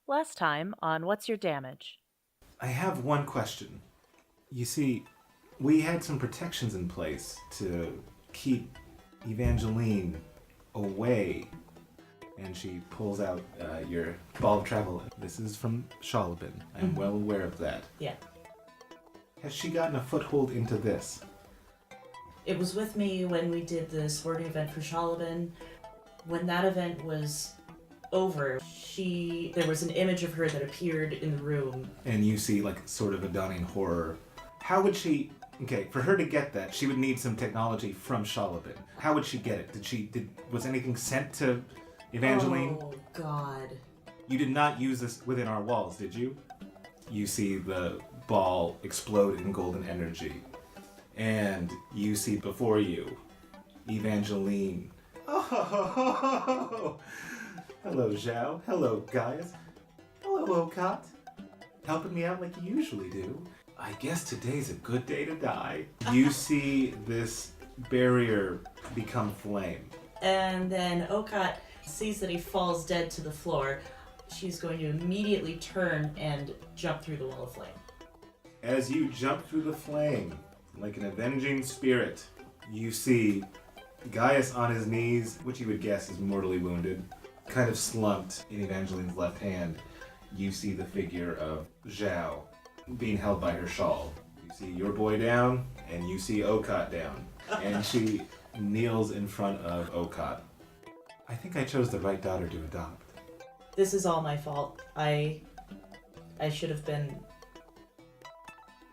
Last time on What's Your Damage? I have one question. You see, we had some protections in place to keep Evangeline away. And she pulls out your ball of travel. This is from Shalabin. I'm well aware of that. Yeah. Has she gotten a foothold into this? It was with me when we did the sporting event for Shalabin. When that event was over, there was an image of her that appeared in the room. And you see, like, sort of a dawning horror. How would she... Okay, for her to get that, she would need some technology from Shalabin. How would she get it? Was anything sent to Evangeline? Oh, God. You did not use this within our walls, did you? You see the ball explode in golden energy. And you see before you, Evangeline. Oh, hello, Zhao. Hello, guys. Hello, Okat. Helping me out like you usually do. I guess today's a good day to die. You see this barrier become flame. And then Okat sees that he falls dead to the floor. She's going to immediately turn and jump through the wall of flame. As you jump through the flame, like an avenging spirit, you see Gaius on his knees, which you would guess is mortally wounded, kind of slumped in Evangeline's left hand. You see the figure of Zhao being held by her shawl. You see your boy down, and you see Okat down. And she kneels in front of Okat. I think I chose the right daughter to adopt. This is all my fault. I should have been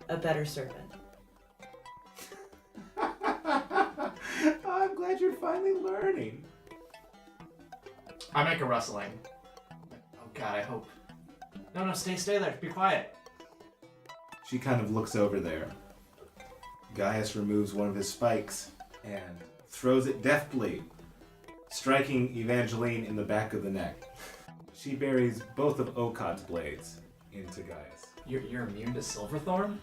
a better servant. I'm glad you're finally learning. I make a rustling. Oh God, I hope. No, stay there. Be quiet. She kind of looks over there. Gaius removes one of his spikes and throws it deftly, striking Evangeline in the back of the neck. She buries both of Okat's blades into Gaius. You're immune to Silverthorn?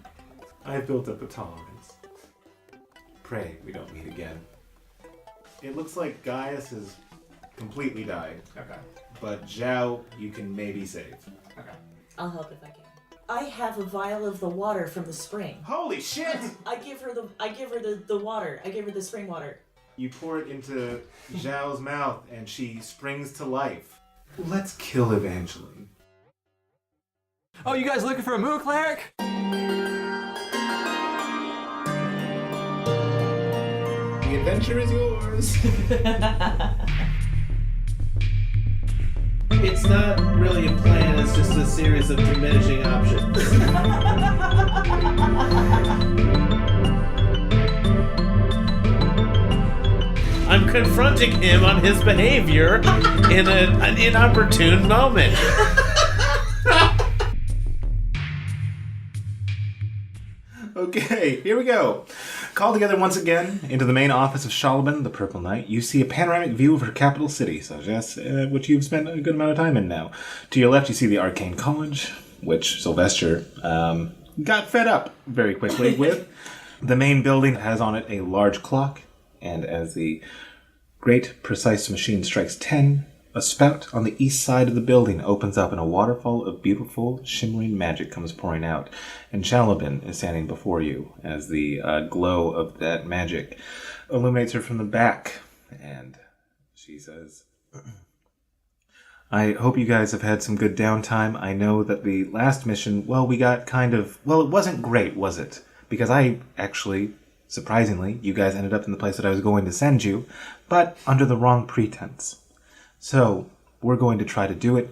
I've built up a tolerance. Pray we don't meet again. It looks like Gaius has completely died. Okay. But Zhao, you can maybe save. Okay. I'll help if I can. I have a vial of the water from the spring. Holy shit! I give her the water. I give her the spring water. You pour it into Zhao's mouth and she springs to life. Let's kill Evangeline. Oh, you guys looking for a Moo Cleric? The adventure is yours. It's not really a plan, it's just a series of diminishing options. I'm confronting him on his behavior in an inopportune moment. Okay, here we go. Called together once again into the main office of Shalabin, the Purple Knight, you see a panoramic view of her capital city, such as which you've spent a good amount of time in now. To your left, you see the Arcane College, which Sylvester got fed up very quickly with. The main building has on it a large clock, and as the great precise machine strikes 10, a spout on the east side of the building opens up and a waterfall of beautiful, shimmering magic comes pouring out. And Shalabin is standing before you as the glow of that magic illuminates her from the back. And she says, I hope you guys have had some good downtime. I know that the last mission, we got it wasn't great, was it? Because I actually, surprisingly, you guys ended up in the place that I was going to send you, but under the wrong pretense. So, we're going to try to do it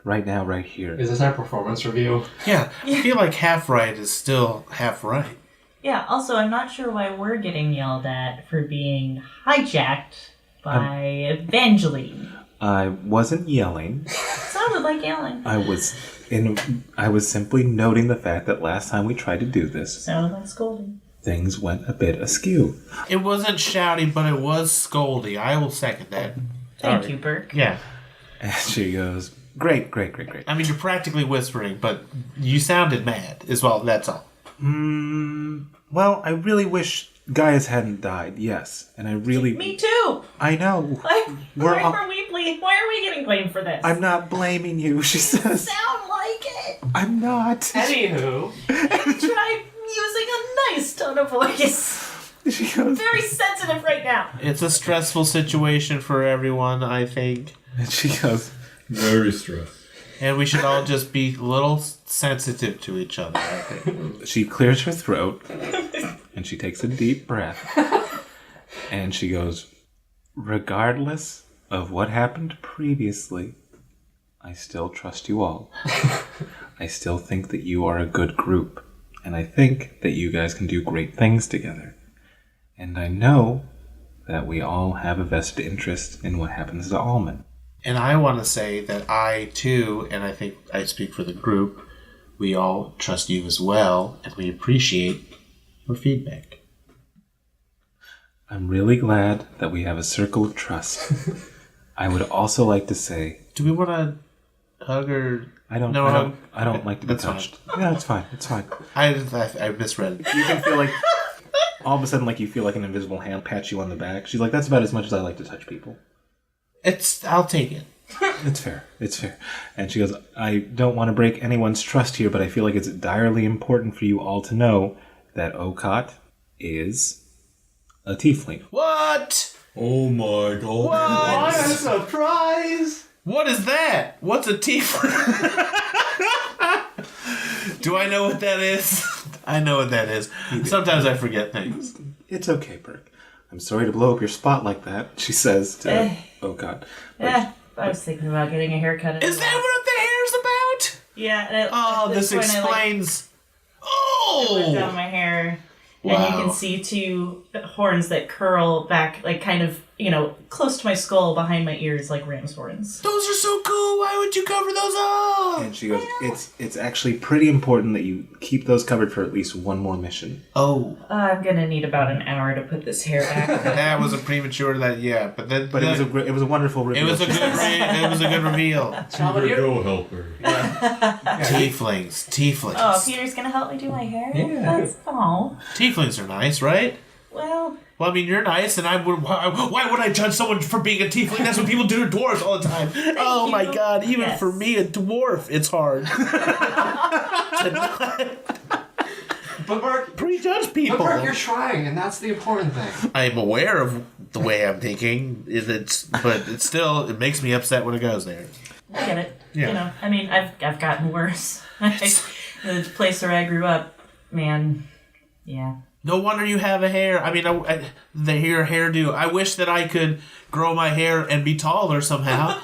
right now, right here. Is this our performance review? Yeah, I feel like half right is still half right. Yeah, also, I'm not sure why we're getting yelled at for being hijacked by Evangeline. I wasn't yelling. It sounded like yelling. I was simply noting the fact that last time we tried to do this, Sounded like scolding. things went a bit askew. It wasn't shouty, but it was scoldy. I will second that. Thank you, Burke. Yeah. And she goes, great. I mean, you're practically whispering, but you sounded mad as well. That's all. Well, I really wish Gaius hadn't died, yes. And I really... Me too! I know. Why are we getting blamed for this? I'm not blaming you, she says. Sound like it! I'm not. Anywho. Try using a nice tone of voice. She goes... Very sensitive right now. It's a stressful situation for everyone, I think. And she goes... Very stressed. And we should all just be a little sensitive to each other, I think. She clears her throat, and she takes a deep breath, and she goes, regardless of what happened previously, I still trust you all. I still think that you are a good group, and I think that you guys can do great things together. And I know that we all have a vested interest in what happens to Alman. And I want to say that I, too, and I think I speak for the group, we all trust you as well, and we appreciate your feedback. I'm really glad that we have a circle of trust. I would also like to say... Do we want to hug or... I don't like to be That's fine. touched. Yeah, it's fine. It's fine. I misread it. You can feel like... all of a sudden, like, you feel like an invisible hand pat you on the back. She's like, that's about as much as I like to touch people. I'll take it. It's fair. It's fair. And she goes, I don't want to break anyone's trust here, but I feel like it's direly important for you all to know that Okot is a tiefling. What? Oh my god. What a surprise! What is that? What's a tiefling? Do I know what that is? I know what that is. Sometimes I forget things. It's okay, Burke. I'm sorry to blow up your spot like that, she says to Okot. Yeah, I was thinking about getting a haircut. Is that what the hair's about? Yeah. And Oh, at this point, explains. I let down Oh! my hair, and Wow. you can see two horns that curl back, like kind of, close to my skull, behind my ears, like ram's horns. Those are so cool. Why would you cover those up? And she goes, it's actually pretty important that you keep those covered for at least one more mission. Oh, I'm gonna need about an hour to put this hair back. that was a premature. Yeah, but then. But it was a wonderful It reveal. was a good reveal. Super go helper. Tieflings. Oh, Peter's gonna help me do my hair? Yeah. Tieflings are nice, right? Well, Well, I mean, you're nice, and why would I judge someone for being a tiefling? That's what people do to dwarves all the time. Oh my you. god, even Yes. for me, a dwarf, it's hard to not But Mark, prejudge people. you're trying, and that's the important thing. I'm aware of the way I'm thinking, but it makes me upset when it goes there. I get it. Yeah. I mean, I've gotten worse. The place where I grew up, man, yeah. No wonder you have a hair. I mean, your hairdo. I wish that I could grow my hair and be taller somehow.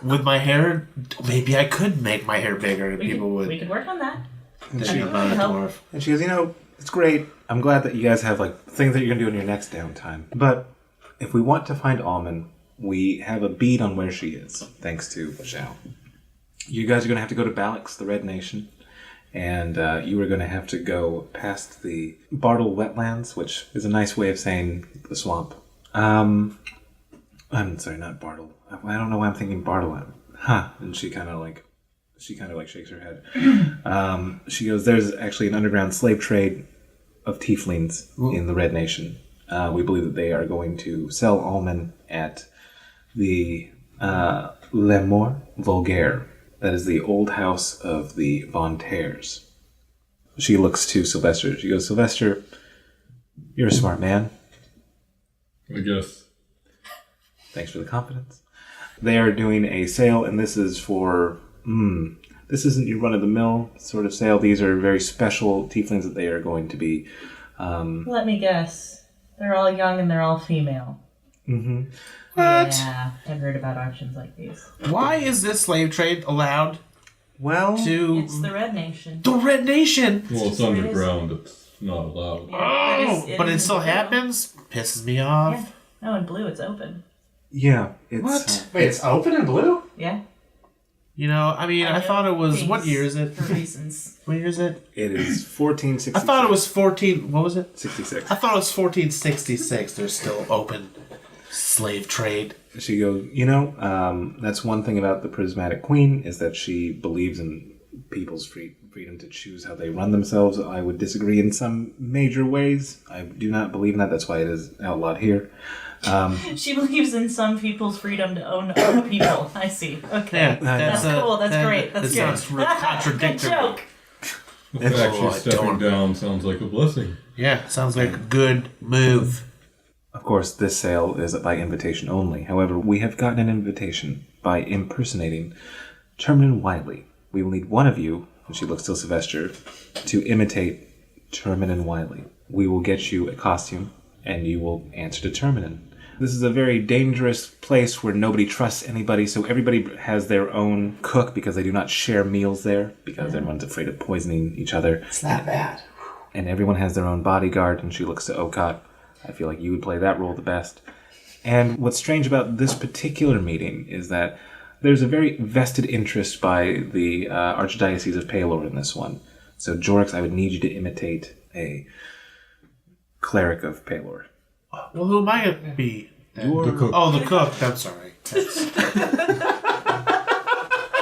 With my hair, maybe I could make my hair bigger and people would. We could work on that. And I she, mean, it would help. dwarf. and she goes, it's great. I'm glad that you guys have like things that you're gonna do in your next downtime. But if we want to find Alman, we have a bead on where she is, thanks to Zhao. You guys are gonna have to go to Balix, the Red Nation. And you are going to have to go past the Bartle wetlands, which is a nice way of saying the swamp. I'm sorry, not Bartle. I don't know why I'm thinking Bartle. And she kind of shakes her head. She goes, there's actually an underground slave trade of tieflings in the Red Nation. We believe that they are going to sell Alman at the Lemor Vulgaire. That is the old house of the Vontaires. She looks to Sylvester. She goes, Sylvester, you're a smart man. I guess. Thanks for the confidence. They are doing a sale, and this is for... this isn't your run-of-the-mill sort of sale. These are very special tieflings that they are going to be... Let me guess. They're all young and they're all female. Mm-hmm. What? Yeah, I've heard about auctions like these. Why is this slave trade allowed Well... It's the Red Nation. the Red Nation? Well, it's underground. It's not allowed. Yeah, But it is still blue. happens? Pisses me off. Yeah. No, in blue it's open. Yeah, it's... What? Wait, it's open in blue? Yeah. You know, I mean, I thought it was... Things What year is it? For reasons. What year is it? It is 1466. I thought it was 14... What was it? 66. I thought it was 1466. There's still open slave trade. She goes, that's one thing about the Prismatic Queen, is that she believes in people's freedom to choose how they run themselves. I would disagree in some major ways. I do not believe in that. That's why it is outlawed here. She believes in some people's freedom to own other people. I see. Okay. Yeah, That's cool. That's great. That's that good. sounds real Good contradictory. joke. The fact Oh, I she's stepping don't- down sounds like a blessing. Yeah, sounds like a good move. Of course, this sale is by invitation only. However, we have gotten an invitation by impersonating Termin Wiley. We will need one of you, and she looks to Sylvester, to imitate Termin Wiley. We will get you a costume, and you will answer to Termin. This is a very dangerous place where nobody trusts anybody, so everybody has their own cook because they do not share meals there, because everyone's afraid of poisoning each other. It's that bad. And everyone has their own bodyguard, and she looks to Okot. I feel like you would play that role the best. And what's strange about this particular meeting is that there's a very vested interest by the Archdiocese of Palor in this one. So, Jorix, I would need you to imitate a cleric of Palor. Well, who am I going to be? The cook. Oh, the cook. I'm sorry.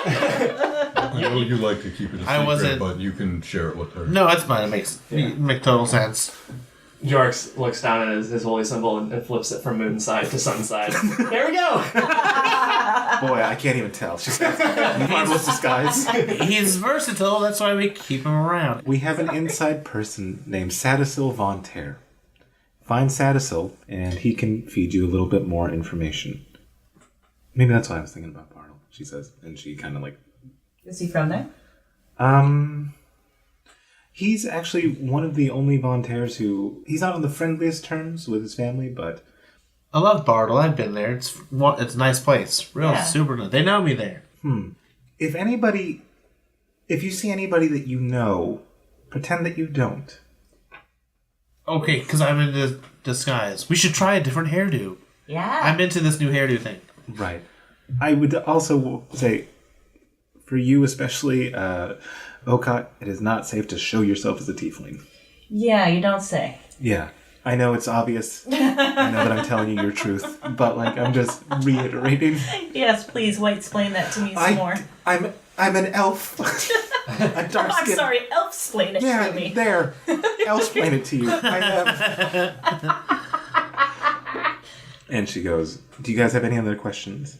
I know you like to keep it a I secret, wasn't- but you can share it with her. No, that's fine. It makes total sense. Jorix looks down at his holy symbol and flips it from moon side to sun side. There we go! Boy, I can't even tell. She's got marvelous disguise. He's versatile. That's why we keep him around. We have an inside person named Sadasil Vontaire. Find Sadasil, and he can feed you a little bit more information. Maybe that's why I was thinking about Bartle, she says. And she kind of like... Is he from there? He's actually one of the only Vontaires who... He's not on the friendliest terms with his family, but... I love Bartle. I've been there. It's a nice place. Real Yeah. super nice. They know me there. If you see anybody that you know, pretend that you don't. Okay, because I'm into disguise. We should try a different hairdo. Yeah. I'm into this new hairdo thing. Right. I would also say, for you especially, Okot, it is not safe to show yourself as a tiefling. Yeah, you don't say. Yeah. I know it's obvious. I know that I'm telling you your truth, but I'm just reiterating. Yes, please, explain that to me some more. I'm an elf. A dark I'm skin. sorry, elf-splain it Yeah, to me. there. I'll explain it to you. I am. And she goes, do you guys have any other questions?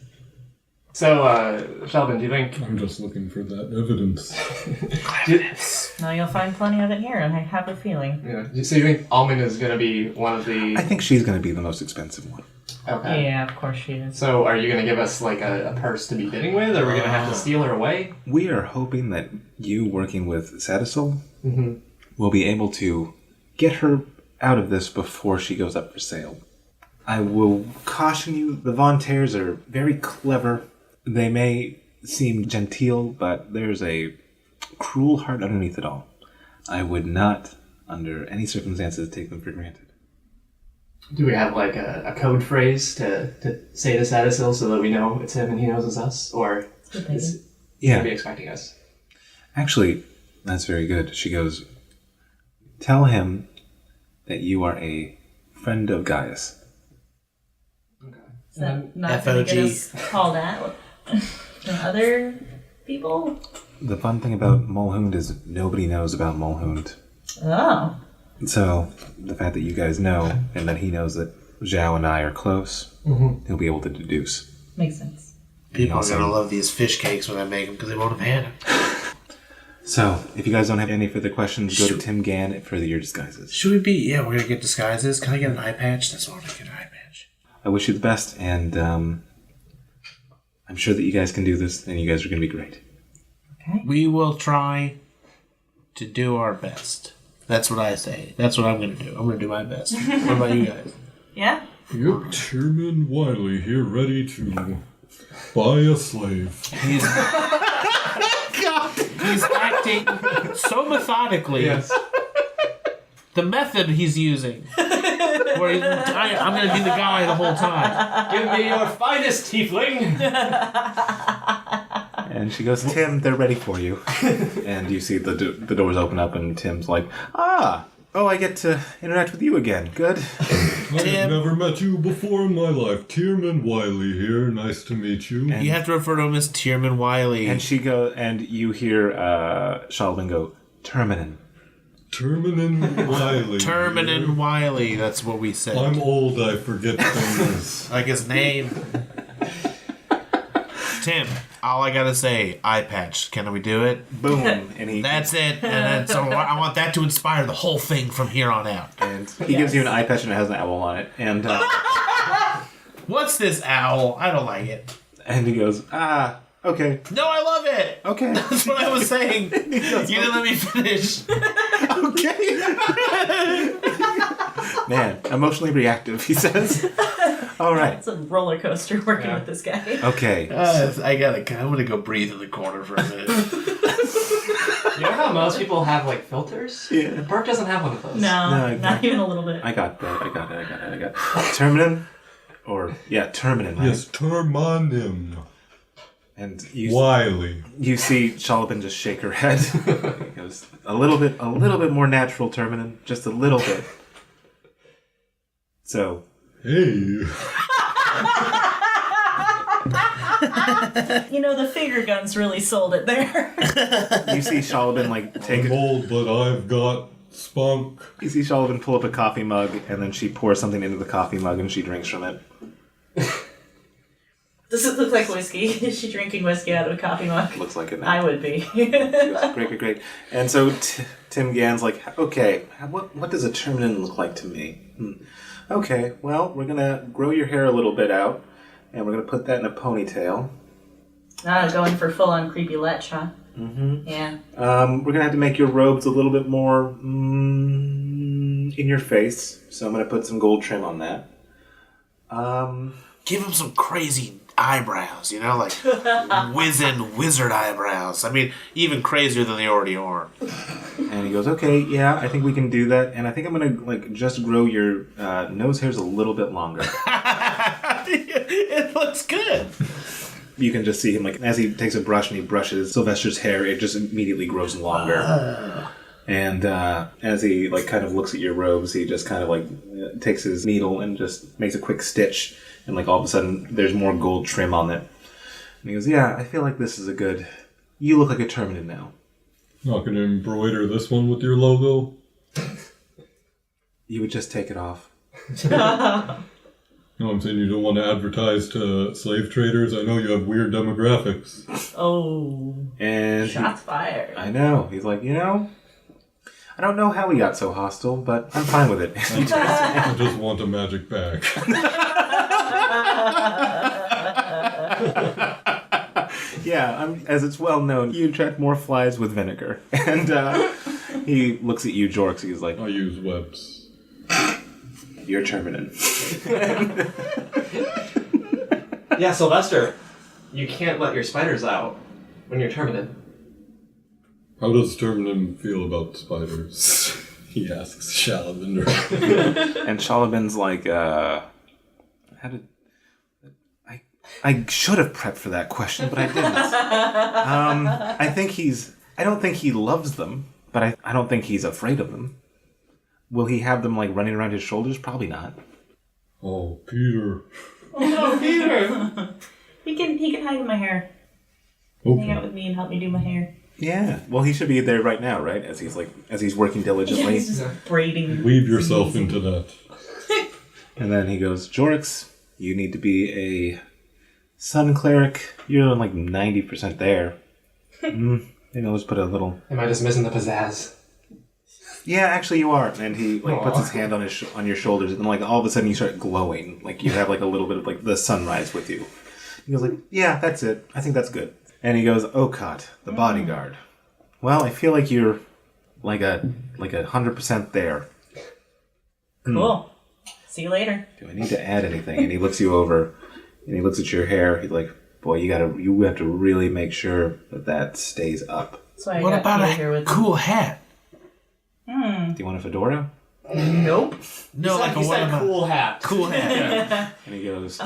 So, Shalabin, do you think... I'm just looking for that evidence. No, you'll find plenty of it here, and I have a feeling. Yeah, so you think Alman is going to be one of the... I think she's going to be the most expensive one. Okay. Yeah, of course she is. So are you going to give us a purse to be bidding with, or are we going to have to steal her away? We are hoping that you, working with Sadasil, will be able to get her out of this before she goes up for sale. I will caution you, the Vontaires are very clever. They may seem genteel, but there's a cruel heart underneath it all. I would not, under any circumstances, take them for granted. Do we have a code phrase to say to Sadasil so that we know it's him and he knows it's us? Or is he going to be expecting us? Actually, that's very good. She goes, tell him that you are a friend of Gaius. Okay. Is that not going to get us called out from other people? The fun thing about Mulhound is nobody knows about Mulhound. Oh. So, the fact that you guys know, and that he knows that Zhao and I are close, he'll be able to deduce. Makes sense. People Also- are going to love these fish cakes when I make them because they won't have had them. So, if you guys don't have any further questions, go to Tim Gann for your disguises. Should we be... Yeah, we're going to get disguises. Can I get an eye patch? That's what I want to get an eye patch. I wish you the best, and I'm sure that you guys can do this, and you guys are going to be great. Okay. We will try to do our best. That's what I say. That's what I'm going to do. I'm going to do my best. What about you guys? Yeah? Yep, Chairman Wiley here, ready to buy a slave. He's acting so methodically. Yes. The method he's using. Where I'm going to be the guy the whole time. Give me your finest tiefling! And she goes, Tim, they're ready for you. And you see the doors open up, and Tim's like, Oh, I get to interact with you again. Good. I've never met you before in my life. Tierman Wiley here. Nice to meet you. You have to refer to him as Tierman Wiley. And and you hear Shalabin go, Terminin. Terminin Wiley. Terminin Wiley, that's what we said. I'm old, I forget things. Like his name. Tim, all I gotta say, eye patch. Can we do it? Boom. And That's it. And then, so I want that to inspire the whole thing from here on out. And he gives you an eye patch and it has an owl on it. And What's this owl? I don't like it. and he goes, okay. No, I love it. Okay. That's what I was saying. You didn't let me finish. Okay. Man, emotionally reactive, he says. All right. It's a roller coaster working with this guy. Okay. I'm gonna go breathe in the corner for a minute. You know how most people have like filters? Yeah. Burke doesn't have one of those. No, not even a little bit. I got that. I got it. Terminin? Terminin. Right? Yes, Termanim. And you Wiley. you see Shalabin just shake her head. He goes, a little bit more natural, Terminin. Just a little bit. So, Hey. The finger guns really sold it there. you see Shalabin take I'm old, but I've got spunk. You see Shalabin pull up a coffee mug, and then she pours something into the coffee mug, and she drinks from it. Does it look like whiskey? Is she drinking whiskey out of a coffee mug? Looks like it now. I would be. She goes, great. And so Tim Gann's like, okay, what does a Terminin look like to me? Okay, well, we're going to grow your hair a little bit out, and we're going to put that in a ponytail. Going for full-on creepy lech, huh? Mm-hmm. Yeah. We're going to have to make your robes a little bit more in your face, so I'm going to put some gold trim on that. Give him some crazy eyebrows, like wizened wizard eyebrows. I mean, even crazier than they already are. And he goes, okay, yeah, I think we can do that. And I think I'm going to, just grow your nose hairs a little bit longer. It looks good. You can just see him, as he takes a brush and he brushes Sylvester's hair, it just immediately grows longer. And as he, kind of looks at your robes, he just kind of, takes his needle and just makes a quick stitch. And, all of a sudden, there's more gold trim on it. And he goes, yeah, I feel like this is a good... You look like a Terminin now. Not gonna embroider this one with your logo? You would just take it off. No, I'm saying you don't want to advertise to slave traders. I know you have weird demographics. Oh. And Shots fired. I know. He's like, I don't know how we got so hostile, but I'm fine with it. I just want a magic bag. Yeah, as it's well known, you attract more flies with vinegar. And he looks at you, Jorks. He's like, I use webs. you're Terminin. Yeah, Sylvester, you can't let your spiders out when you're Terminin. How does Terminin feel about spiders? He asks Shalabin. And Shalabin's like, I should have prepped for that question, but I didn't. I don't think he loves them, but I don't think he's afraid of them. Will he have them running around his shoulders? Probably not. Oh, Peter. Oh no, Peter! He can hide in my hair. Hang out Okay. with me and help me do my hair. Yeah. Well, he should be there right now, right? As he's working Yeah, diligently. he's just braiding. Weave yourself into that. And then he goes, Jorix, you need to be a sun cleric. You're 90% there. Let's put a little... Am I just missing the pizzazz? Yeah, actually you are. And he puts his hand on on your shoulders, and all of a sudden you start glowing. You have a little bit of the sunrise with you. He goes yeah, that's it. I think that's good. And he goes, Okot, the bodyguard. Well, I feel like you're like a 100% there. Cool. See you later. Do I need to add anything? And he looks you over, and he looks at your hair. He's like, boy, you have to really make sure that stays up. So I What got about Peter here a with me. cool hat? Do you want a fedora? Nope. No, like a he said what? cool hat. Cool hat. And he goes,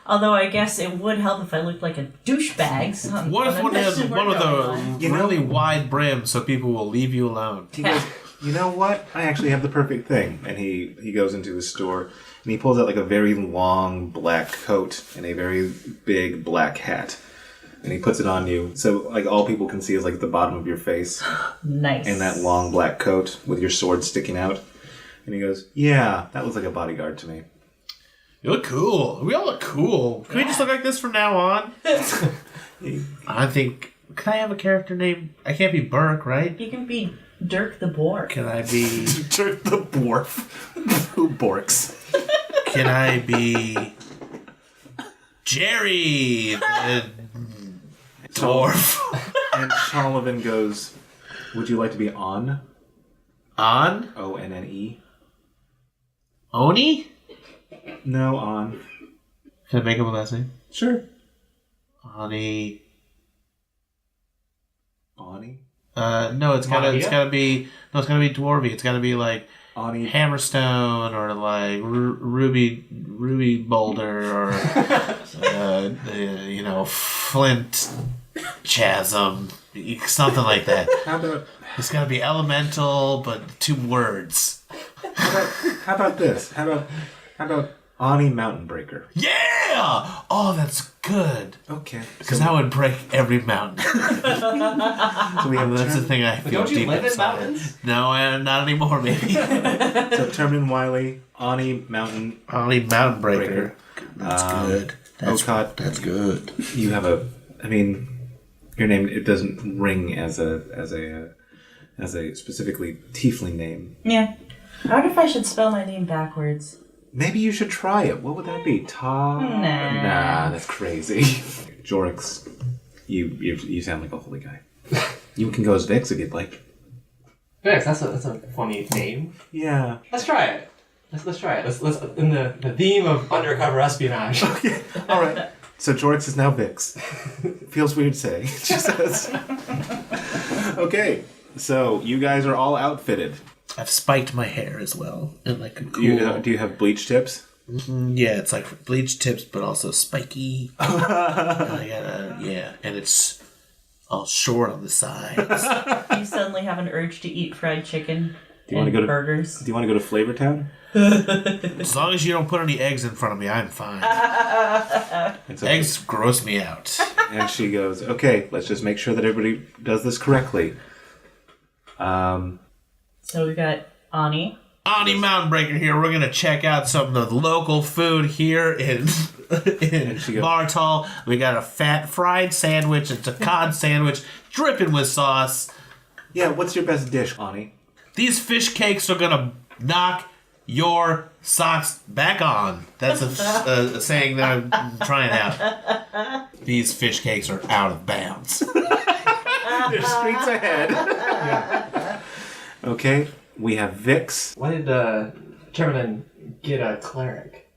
Although I guess it would help if I looked like a douchebag. What if one has one with a really wide brim so people will leave you alone? he goes, you know what? I actually have the perfect thing. And he goes into his store and he pulls out like a very long black coat and a very big black hat. And he puts it on you. So like all people can see is like the bottom of your face. Nice. And that long black coat with your sword sticking out. And he goes, yeah, that looks like a bodyguard to me. You look cool. We all look cool. Can we just look like this from now on? I think... Can I have a character name? I can't be Burke, right? You can be Dirk the Boar. Can I be... Dirk the Dwarf. Who borks? Can I be... Jerry the Dwarf? And Shalabin goes, would you like to be On? On? O-N-N-E? Oni? No, On. Can I make him a last name? Sure. Oni... Ani? No, it's gotta be dwarvy. It's gotta be like Ani. Hammerstone or like Ruby Boulder or Flint Chasm, something like that. How about It's gotta be elemental, but 2 words. how about this? How about Ani Mountain Breaker? Yeah! Oh, that's good. Okay. Because that would break every mountain. So we have That's the thing I feel don't you deep live in inside. mountains? No, not anymore, maybe. So Termin Wiley, Ani Mountain Only Mountain Breaker. Breaker. That's good. Okot. That's good. You have your name, it doesn't ring as a specifically tiefling name. Yeah. I wonder if I should spell my name backwards. Maybe you should try it. What would that be? Nah, that's crazy. Jorix, you sound like a holy guy. You can go as Vix if you'd like. Vix, that's a funny name. Yeah. Let's try it. Let's try it. Let's in the theme of undercover espionage. Okay. All right. So Jorix is now Vix. Feels weird saying. She says. Okay. So you guys are all outfitted. I've spiked my hair as well. And like a cool... Do you have bleach tips? Yeah, it's like bleach tips, but also spiky. And it's all short on the sides. You suddenly have an urge to eat fried chicken Do you want to go to burgers. Do you want to go to Flavor Town? As long as you don't put any eggs in front of me, I'm fine. Eggs gross me out. And she goes, okay, let's just make sure that everybody does this correctly. So we got Ani. Ani Mountain Breaker here. We're going to check out some of the local food here in Bartol. We got a fat fried sandwich. It's a cod sandwich dripping with sauce. Yeah, what's your best dish, Ani? These fish cakes are going to knock your socks back on. That's a saying that I'm trying out. These fish cakes are out of bounds. They're streets ahead. Yeah. Okay, we have Vix. Why did Termin get a cleric?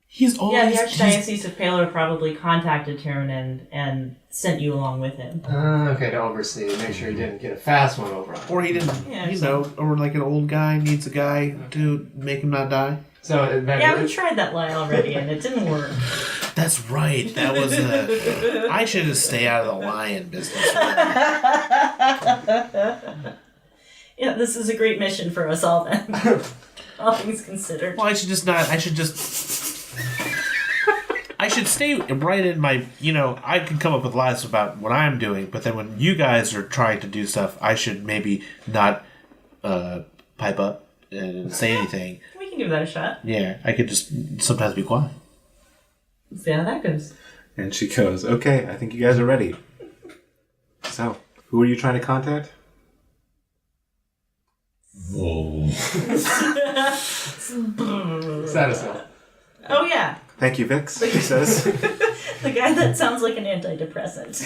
He's always... Yeah, the Archdiocese of Palor probably contacted Termin and sent you along with him. Okay, to oversee, make sure he didn't get a fast one over on him. Or he didn't, Yeah, or like an old guy needs a guy to make him not die. So Yeah, we tried that lie already and it didn't work. That's right. That was I should just stay out of the lion business. Yeah, this is a great mission for us all then. All things considered. Well, I should stay right in my, I can come up with lies about what I'm doing, but then when you guys are trying to do stuff, I should maybe not pipe up and say anything. We can give that a shot. Yeah, I could just sometimes be quiet. See how that goes. And she goes, okay, I think you guys are ready. So, who are you trying to contact? Oh. Status. Oh yeah, Thank you, Vix, she says. the guy that sounds like an antidepressant.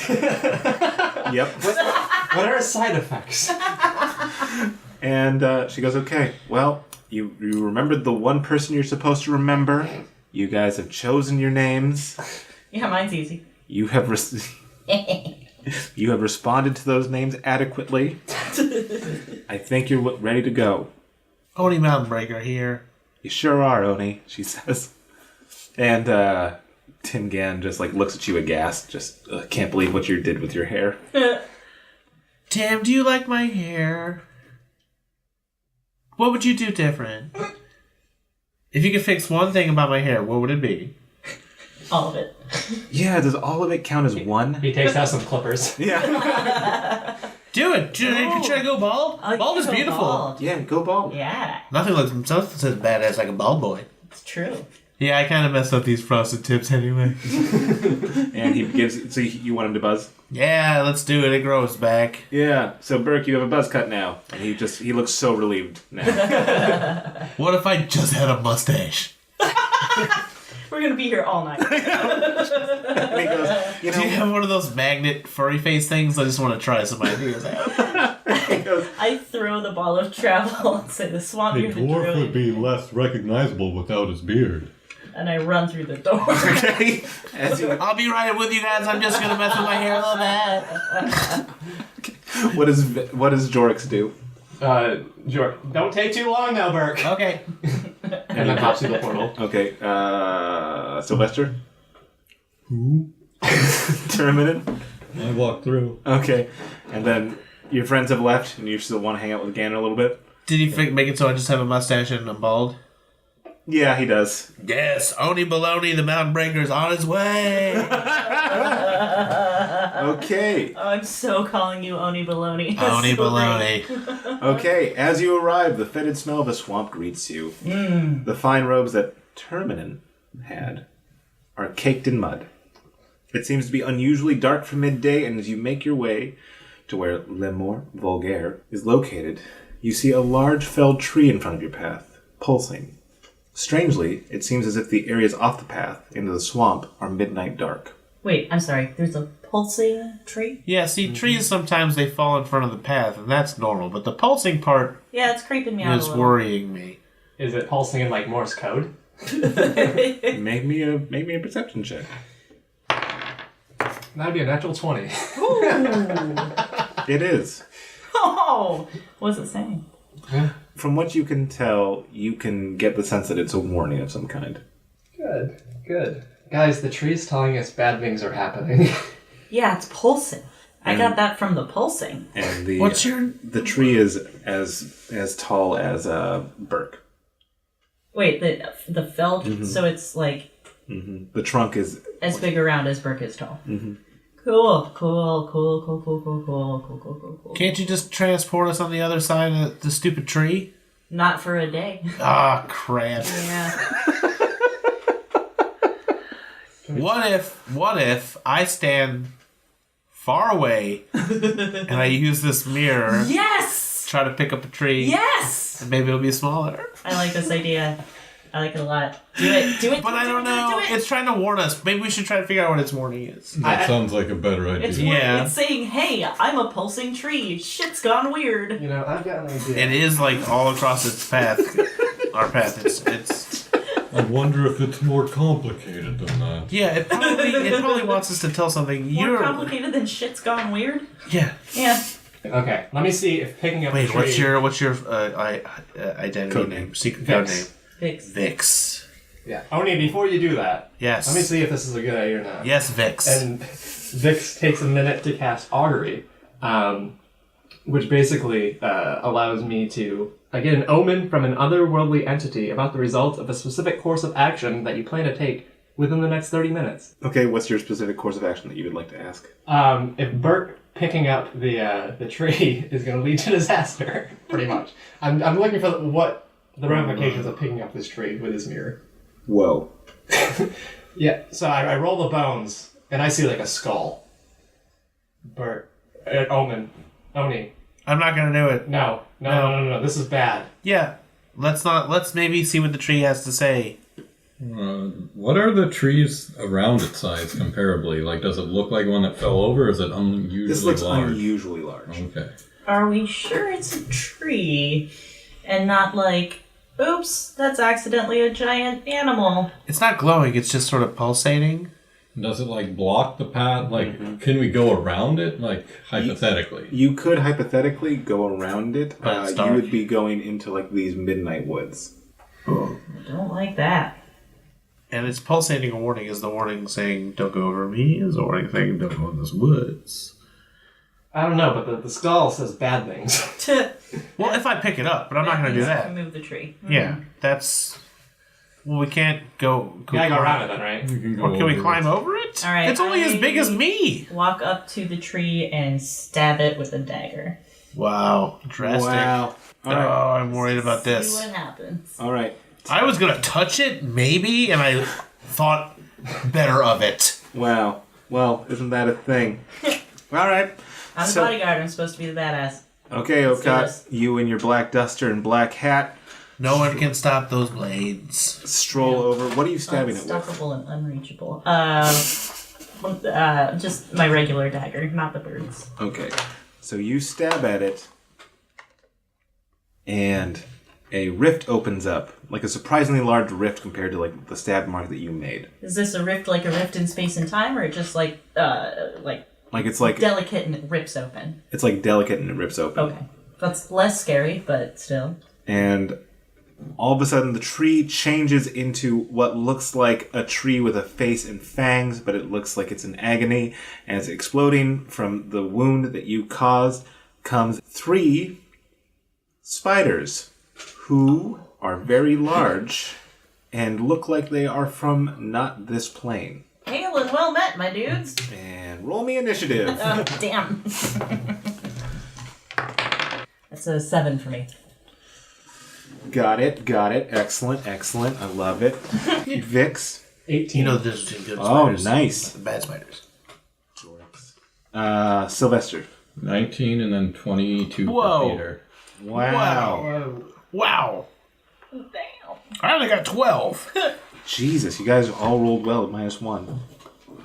Yep. What are his side effects? And she goes, okay, well, you remembered the one person you're supposed to remember. You guys have chosen your names. Yeah, mine's easy. You have you have responded to those names adequately. I think you're ready to go. Oni Mountain Breaker here. You sure are, Oni, she says. And Tim Gann just looks at you aghast. Just can't believe what you did with your hair. Tim, do you like my hair? What would you do different? If you could fix one thing about my hair, what would it be? All of it. Yeah, does all of it count as one? He takes out some clippers. Yeah. Do it. Should I go bald? Bald is Go beautiful. bald. Yeah, go bald. Yeah, Nothing looks as badass like a bald boy. it's true. Yeah, I kind of messed up these frosted tips anyway. And he gives. So you want him to buzz? Yeah, let's do it. It grows back. Yeah. So Burke, you have a buzz cut now, and he looks so relieved now. What if I just had a mustache? We're gonna be here all night. And he goes, you Do you know. have one of those magnet furry face things? I just want to try some ideas out. He goes, I throw the ball of travel and say the swamp A near the dwarf would druid, be less recognizable without his beard. and I run through the door. okay. I'll be right with you guys. I'm just gonna mess with my hair a little bit. What does Jorix do? Don't take too long now, Burke. Okay. And then hops through the portal. Okay. Sylvester. Who? Terminated. I walked through. Okay. And then your friends have left, and you still want to hang out with Gannon a little bit. Did he make it so I just have a mustache and I'm bald? Yeah, he does. Yes, Oni Baloney, the Mountain Breaker, is on his way. Okay. I'm so calling you Oni Baloney. That's Oni so Baloney. Okay. As you arrive, the fetid smell of the swamp greets you. The fine robes that Terminin had are caked in mud. It seems to be unusually dark for midday, and as you make your way to where Le Mort Vulgaire is located, you see a large felled tree in front of your path, pulsing. Strangely, it seems as if the areas off the path into the swamp are midnight dark. Wait, I'm sorry. There's a pulsing tree? Yeah, see, trees sometimes they fall in front of the path, and that's normal. But the pulsing part Yeah, it's creeping me out a is little. worrying me. Is it pulsing in like Morse code? Make me a perception check. That'd be a natural 20. It is. Oh, what's it saying? From what you can tell, you can get the sense that it's a warning of some kind. Good. Guys, the tree's telling us bad things are happening. Yeah, it's pulsing. I got that from the pulsing. And the tree is as tall as Burke. Wait, the felled, so it's like The trunk is as big around as Burke is tall. Cool. Can't you just transport us on the other side of the stupid tree? Not for a day. Ah, crap. Yeah. What if I stand far away and I use this mirror Yes! try to pick up a tree Yes! and maybe it'll be smaller? I like this idea. I like it a lot. Do it. But I don't know. Do it. It's trying to warn us. Maybe we should try to figure out what its warning is. That sounds like a better idea. It's saying, hey, I'm a pulsing tree. Shit's gone weird. You know, I've got an idea. It is like all across its path. Our path. It's. I wonder if it's more complicated than that. Yeah. It probably wants us to tell something. More complicated than shit's gone weird? Yeah. Yeah. Okay, let me see if picking up Wait. a tree... What's your identity Code name? name. Secret code Vix. name. Fix. Vix. Yeah. Oni, before you do that, Yes. let me see if this is a good idea or not. Yes, Vix. And Vix takes a minute to cast Augury, which basically allows me to get an omen from an otherworldly entity about the result of a specific course of action that you plan to take within the next 30 minutes. okay. What's your specific course of action that you would like to ask? If Burke picking up the tree is going to lead to disaster, pretty much. I'm looking for what the ramifications of picking up this tree with his mirror. Whoa. Yeah, so I roll the bones, and I see like a skull. Burke. Oni. I'm not gonna do it. No, this is bad. Yeah. Let's maybe see what the tree has to say. What are the trees around its size comparably? Like, does it look like one that fell over, or is it unusually This looks large? unusually large. Okay. Are we sure it's a tree and not like, oops, that's accidentally a giant animal? It's not glowing, it's just sort of pulsating. Does it, like, block the path? Like, can we go around it? Like, hypothetically. You could hypothetically go around it. But it's You dark. would be going into like these midnight woods. I don't like that. And it's pulsating a warning. Is the warning saying, don't go over me? Is the warning saying, don't go in this woods? I don't know, but the skull says bad things. Well, if I pick it up, but I'm not going to do that. Move the tree. Yeah, that's... Well, we can't go Yeah, go around it then, right? You can go Or can we over climb it. over it? All right, It's only as big as me. Walk up to the tree and stab it with a dagger. Wow. Drastic. Wow. All right. Oh, I'm worried about See this. what happens. All right. I was going to touch it, maybe, and I thought better of it. Wow. Well, isn't that a thing? All right. I'm the So- bodyguard. I'm supposed to be the badass. Okay, Let's do Okat, this. you and your black duster and black hat No one can stop those blades. stroll over. What are you stabbing it with? Unstoppable and unreachable. Just my regular dagger, not the bird's. Okay. So you stab at it, and a rift opens up, like a surprisingly large rift compared to like the stab mark that you made. Is this a rift like a rift in space and time, or just like Like it's like delicate and it rips open? it's like delicate and it rips open. Okay, that's less scary, but still. And all of a sudden the tree changes into what looks like a tree with a face and fangs, but it looks like it's in agony, and it's exploding. From the wound that you caused comes 3 spiders who are very large and look like they are from not this plane. Hail and well met, my dudes. And roll me initiative. Oh, damn. That's a 7 for me. Got it. Excellent. I love it. Vix. 18. You know the difference between good Oh, spiders nice. and bad spiders. Sylvester. 19 and then 22 Whoa. for Peter. Wow. Wow. Damn. I only got 12. Jesus, you guys all rolled well at -1.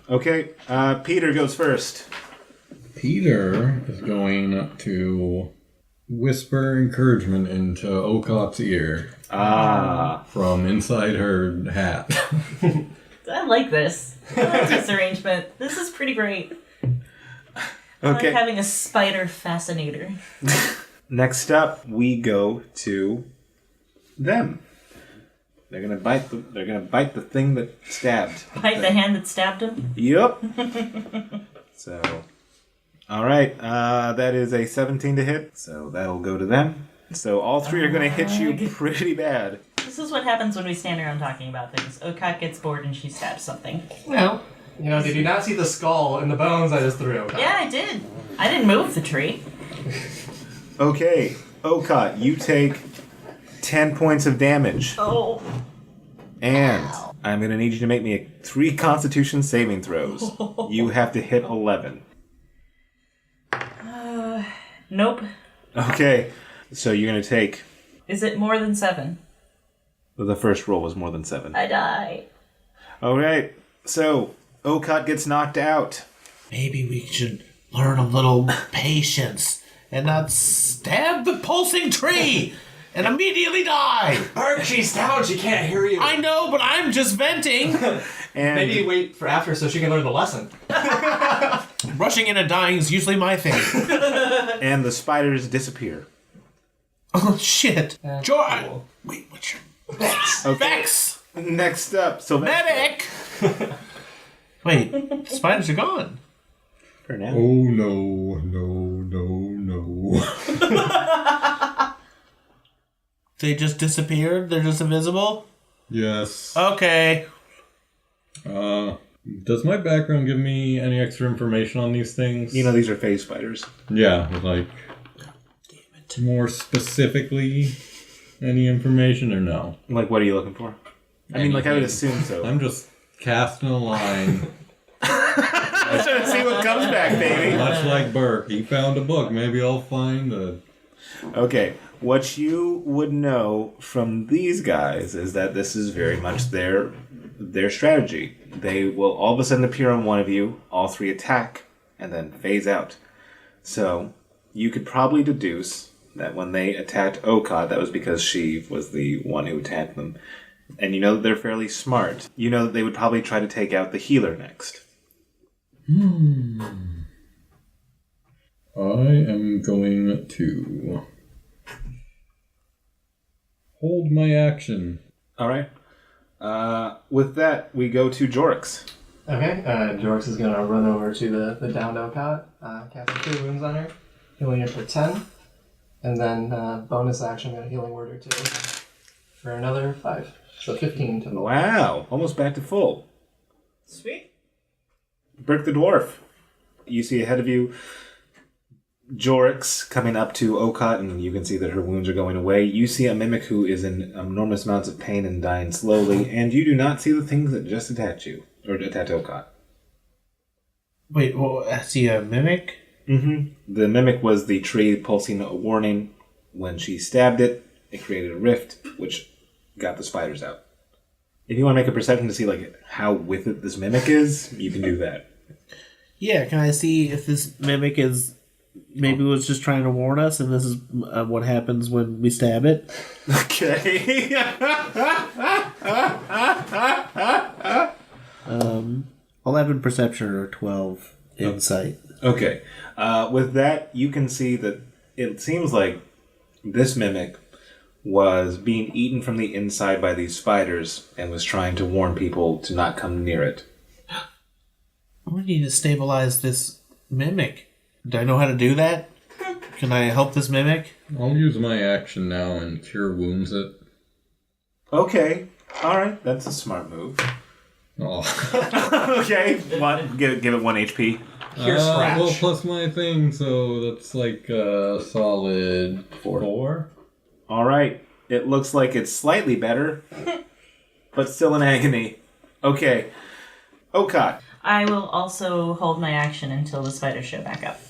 Okay, Peter goes first. Peter is going to whisper encouragement into Okot's ear from inside her hat. I like this. I like this arrangement. This is pretty great. I like Okay, having a spider fascinator. next up we go to them. They're gonna bite the thing that stabbed. Bite the hand that stabbed him. Yup. So, all right, that is a 17 to hit. So that'll go to them. So all 3 are gonna hit you pretty bad. This is what happens when we stand around talking about things. Okak gets bored and she stabs something. Well, did you not see the skull and the bones I just threw? Yeah, I did. I didn't move the tree. Okay, Okat, you take 10 points of damage. Oh. And I'm going to need you to make me 3 Constitution saving throws. You have to hit 11. Nope. Okay, so you're going to take... Is it more than 7? The first roll was more than 7. I die. All right, so Okat gets knocked out. Maybe we should learn a little patience and not stab the pulsing tree and immediately die. Berg, she's down. She can't hear you. I know, but I'm just venting. And Maybe wait for after so she can learn the lesson. Rushing in and dying is usually my thing. and the spiders disappear. Oh, shit. Cool. Wait, what's your... Okay, Vex! next up, Sylvester. Medic! Wait, spiders are gone. For now. Oh no. They just disappeared? They're just invisible? Yes. Okay. Does my background give me any extra information on these things? You know these are phase spiders. Yeah, like more specifically, any information or no? Like, what are you looking for? I mean, like, I would assume so. I'm just casting a line. I'm trying to see what comes back, baby. Much like Burke, he found a book. Maybe I'll find a... Okay, what you would know from these guys is that this is very much their strategy. They will all of a sudden appear on one of you, all 3 attack, and then phase out. So, you could probably deduce that when they attacked Okad, that was because she was the one who attacked them. And you know that they're fairly smart. You know that they would probably try to take out the healer next. I am going to hold my action. All right. With that, we go to Jorix. Okay, Jorx is gonna run over to the downed Okot, casting 2 wounds on her, healing her for 10, and then bonus action, got a healing word or 2 for another 5. So 15 total. Wow, almost back to full. Sweet. Brick the Dwarf. You see ahead of you Jorix coming up to Okot, and you can see that her wounds are going away. You see a mimic who is in enormous amounts of pain and dying slowly, and you do not see the things that just attach you, or attach Okot. Wait, well, I see a mimic? Mm-hmm. The mimic was the tree pulsing a warning. When she stabbed it, it created a rift, which got the spiders out. If you want to make a perception to see like how with it this mimic is, you can do that. Yeah, can I see if this mimic is... Maybe was just trying to warn us, and this is what happens when we stab it? Okay. 11 perception or 12 insight. Okay. With that, you can see that it seems like this mimic was being eaten from the inside by these spiders and was trying to warn people to not come near it. We need to stabilize this mimic. Do I know how to do that? Can I help this mimic? I'll use my action now and cure wounds it. Okay. All right. That's a smart move. Oh. Okay. Give it 1 HP. Cure scratch. Well, plus my thing, so that's like a solid 4. All right. It looks like it's slightly better, but still in agony. Okay. Okot. I will also hold my action until the spiders show back up.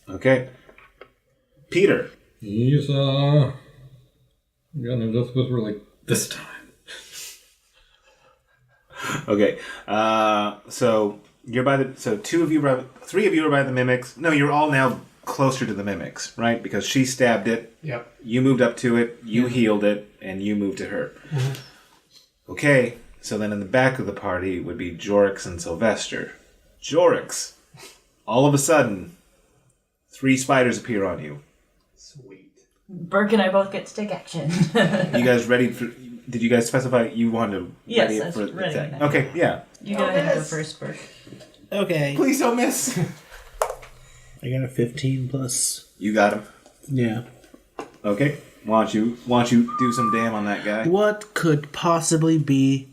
Okay. Peter. He's gonna just whisper like, this time. Okay. So you're by the. So 3 of you are by the mimics. No, you're all now closer to the mimics, right? Because she stabbed it. Yep. You moved up to it. You healed it, and you moved to her. Mm-hmm. Okay. So then in the back of the party would be Jorix and Sylvester. Jorix. All of a sudden, 3 spiders appear on you. Sweet. Burke and I both get to take action. You guys ready for... Did you guys specify you wanted to Yes, ready I was for ready attack? now. Okay, yeah. You go ahead and go first, Burke. Okay. Please don't miss. I got a 15 plus. You got him. Yeah. Okay. Why don't you do some damn on that guy? What could possibly be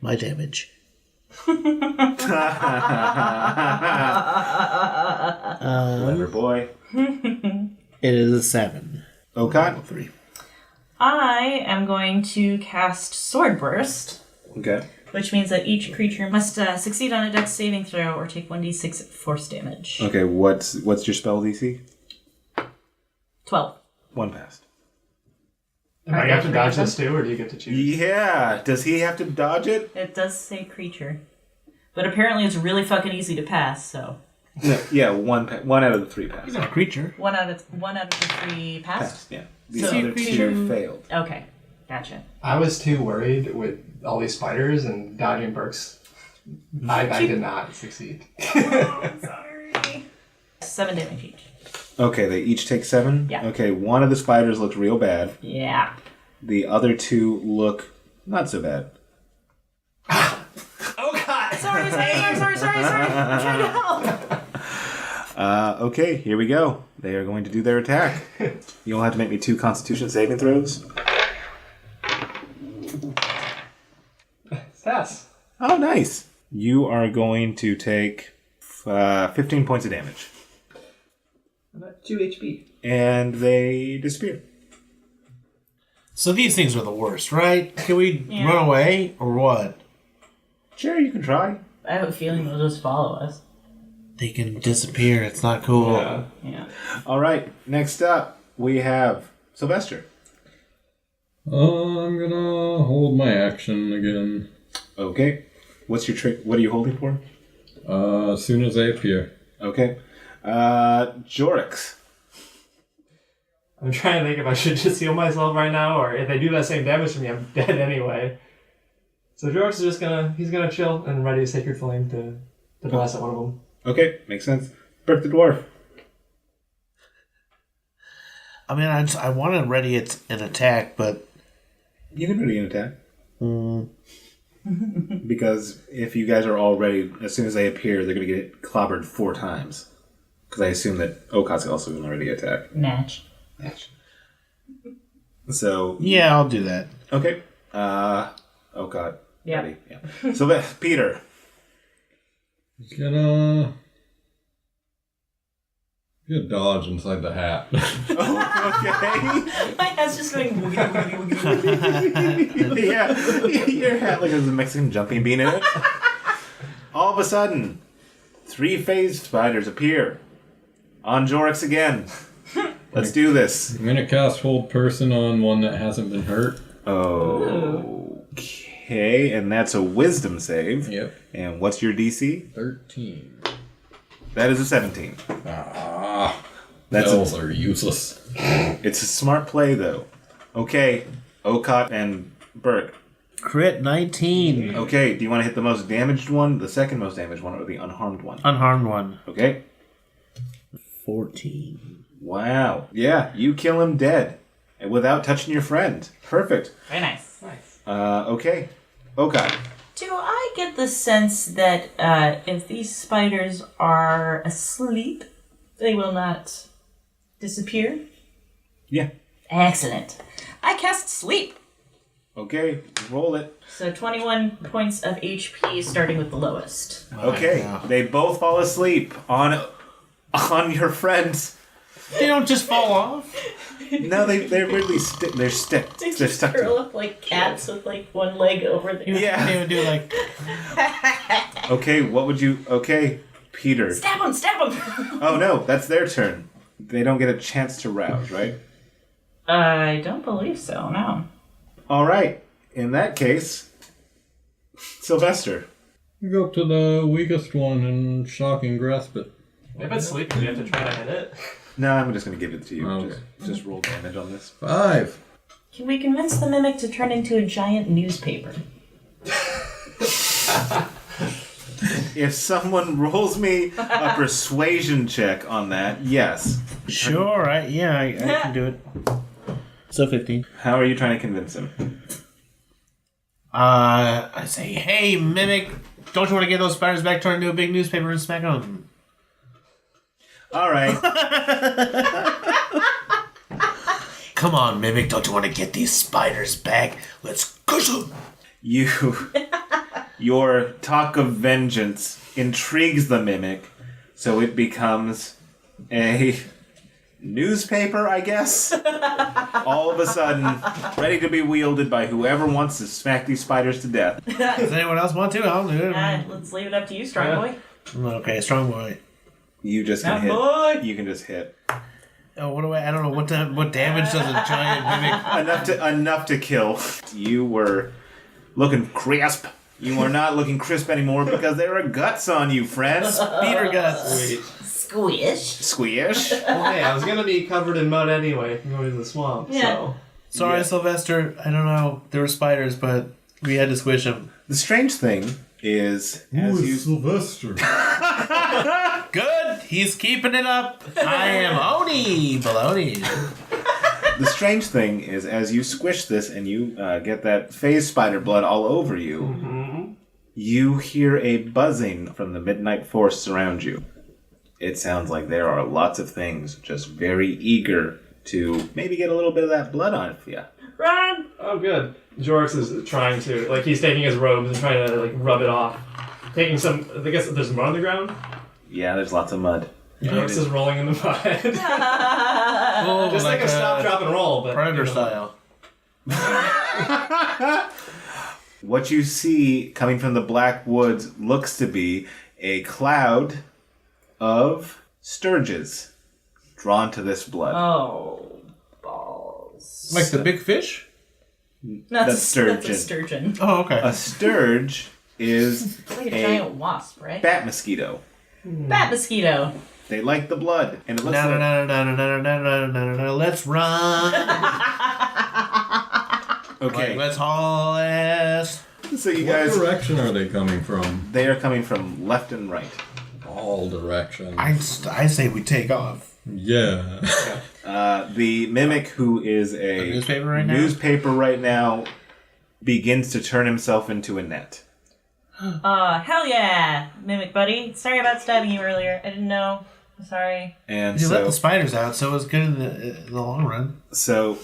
my damage? Clever boy. It is a 7. Okot? 3. I am going to cast Sword Burst, Okay. which means that each creature must succeed on a dex saving throw or take 1d6 force damage. Okay, what's your spell DC? 12. 1 passed. Am I have to dodge this too, or do you get to choose? Yeah. Does he have to dodge it? It does say creature. But apparently it's really fucking easy to pass, so... No, yeah, 1 out of the 3 passed. He's not a creature. One out of the 3 passed? Passed, yeah. The So other creature- 2 failed. Okay, gotcha. I was too worried with all these spiders and dodging Burke's. I did not succeed. Sorry. 7 damage each. Okay, they each take 7? Yeah. Okay, one of the spiders looks real bad. Yeah. The other 2 look not so bad. Oh god! Sorry. I'm trying to help. Okay, here we go. They are going to do their attack. You'll have to make me 2 Constitution saving throws. Sass. Oh, nice. You are going to take 15 points of damage. About 2 HP. And they disappear. So these things are the worst, right? Can we Yeah. run away or what? Sure, you can try. I have a feeling they'll just follow us. They can disappear. It's not cool. Yeah. Yeah. All right, next up, we have Sylvester. I'm gonna hold my action again. Okay. What's your trick? What are you holding for? As soon as they appear. Okay. Jorix. I'm trying to think if I should just heal myself right now, or if they do that same damage to me, I'm dead anyway. So Jorx is just gonna chill and ready to Sacred Flame to blast at one of them. Okay, makes sense. Brick the Dwarf. I mean, I want to ready an attack, but You can ready an attack. Because if you guys are all ready, as soon as they appear, they're going to get clobbered 4 times. Because I assume that Okat's also going to already attack. Match. So, Yeah, I'll do that. okay. Okat. Yep. Ready? Yeah. So, Peter. Gonna dodge inside the hat. Okay. My hat's just going woogie woogie woogie woogie. Yeah. Your hat like has a Mexican jumping bean in it. All of a sudden, 3 phased spiders appear. On Jorix again. Let's do this. I'm gonna cast Hold Person on one that hasn't been hurt. Okay, and that's a wisdom save. Yep. And what's your DC? 13. That is a 17. Ah, That's spells are useless. It's a smart play, though. Okay, Okat and Burke. Crit 19. Okay, do you want to hit the most damaged one, the second most damaged one, or the unharmed one? Unharmed one. Okay. 14. Wow. Yeah, you kill him dead. And without touching your friend. Perfect. Very nice. Okay. Okat. Do I get the sense that if these spiders are asleep, they will not disappear? Yeah. Excellent. I cast sleep. Okay, roll it. So 21 points of HP, starting with the lowest. Okay, they both fall asleep on your friends. They don't just fall off. No, they're really they're stuck. They They're just stuck. curl up like cats with like one leg over there. Yeah. They would do like. Okay, what would you? Okay, Peter. Stab him! Stab him! Oh no, that's their turn. They don't get a chance to rouse, right? I don't believe so, no. All right. In that case, Sylvester. You go up to the weakest one and shock and grasp it. If it's sleeping, you have to try to hit it. No, I'm just going to give it to you. Okay. Just roll damage on this. 5. Can we convince the mimic to turn into a giant newspaper? If someone rolls me a persuasion check on that, yes. Sure, I can do it. So 15. How are you trying to convince him? I say, hey, Mimic, don't you want to get those spiders back, turn into a big newspaper and smack them? All right. Come on, Mimic, don't you want to get these spiders back? Let's push them. Your talk of vengeance intrigues the Mimic, so it becomes a newspaper, I guess. All of a sudden, ready to be wielded by whoever wants to smack these spiders to death. Does anyone else want to? I'll do it. Let's leave it up to you, strong boy. Okay, strong boy. You just can hit. boy. You can just hit Oh, what do I don't know what damage does a giant Mimic? enough to kill. You were looking crisp. You are not looking crisp anymore because there are guts on you, friends. Beater guts. Squish. Squish. Well, hey, I was gonna be covered in mud anyway from going to the swamp, Yeah. so... Sorry, Yeah. Sylvester. I don't know. There were spiders, but we had to squish them. The strange thing is, as you Sylvester? Good. He's keeping it up. I am Oni Baloney. The strange thing is, as you squish this and you get that phase spider blood all over you, you hear a buzzing from the midnight forests around you. It sounds like there are lots of things just very eager to maybe get a little bit of that blood on you. Run! Oh, good. Jorix is trying to, like, he's taking his robes and trying to, like, rub it off. Taking some, I guess there's mud on the ground? Yeah, there's lots of mud. Jorix is rolling in the mud. Oh, Just like a stop, drop, and roll, but... Predator style. What you see coming from the black woods looks to be a cloud of sturges drawn to this blood. Oh, balls. Like the big fish? That's sturgeon. a sturgeon. Oh, okay. A sturge is It's like a a giant wasp, right? bat mosquito. Bat mosquito. They like the blood, and it looks like Let's run. okay. Let's haul ass. So you What guys, direction are they coming from? they are coming from left and right. All directions. I say we take off. Yeah. The mimic, who is a newspaper right now? newspaper right now, begins to turn himself into a net. Hell yeah, Mimic buddy. Sorry about stabbing you earlier. I didn't know. I'm sorry. And You let the spiders out, so it was good in the long run. So,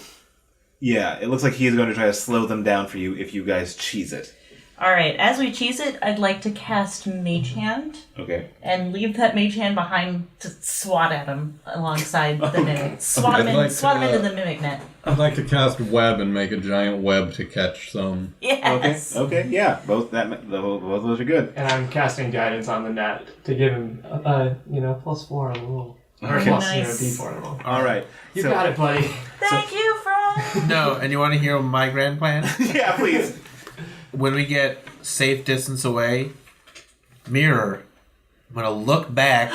yeah, it looks like he is going to try to slow them down for you if you guys cheese it. Alright, as we cheese it, I'd like to cast Mage Hand Okay. and leave that Mage Hand behind to swat at him alongside the Mimic. Swat him, I'd like swat him to, into the Mimic net. I'd like to cast web and make a giant web to catch some. Yes! Okay, yeah, both of those are good. And I'm casting guidance on the net to give him, +4 on the roll. Or Okay. plus, Nice. D4 on the roll. All right. You got it, buddy. Thank you, friend! No, and you want to hear my grand plan? Yeah, please. When we get safe distance away, mirror. I'm gonna look back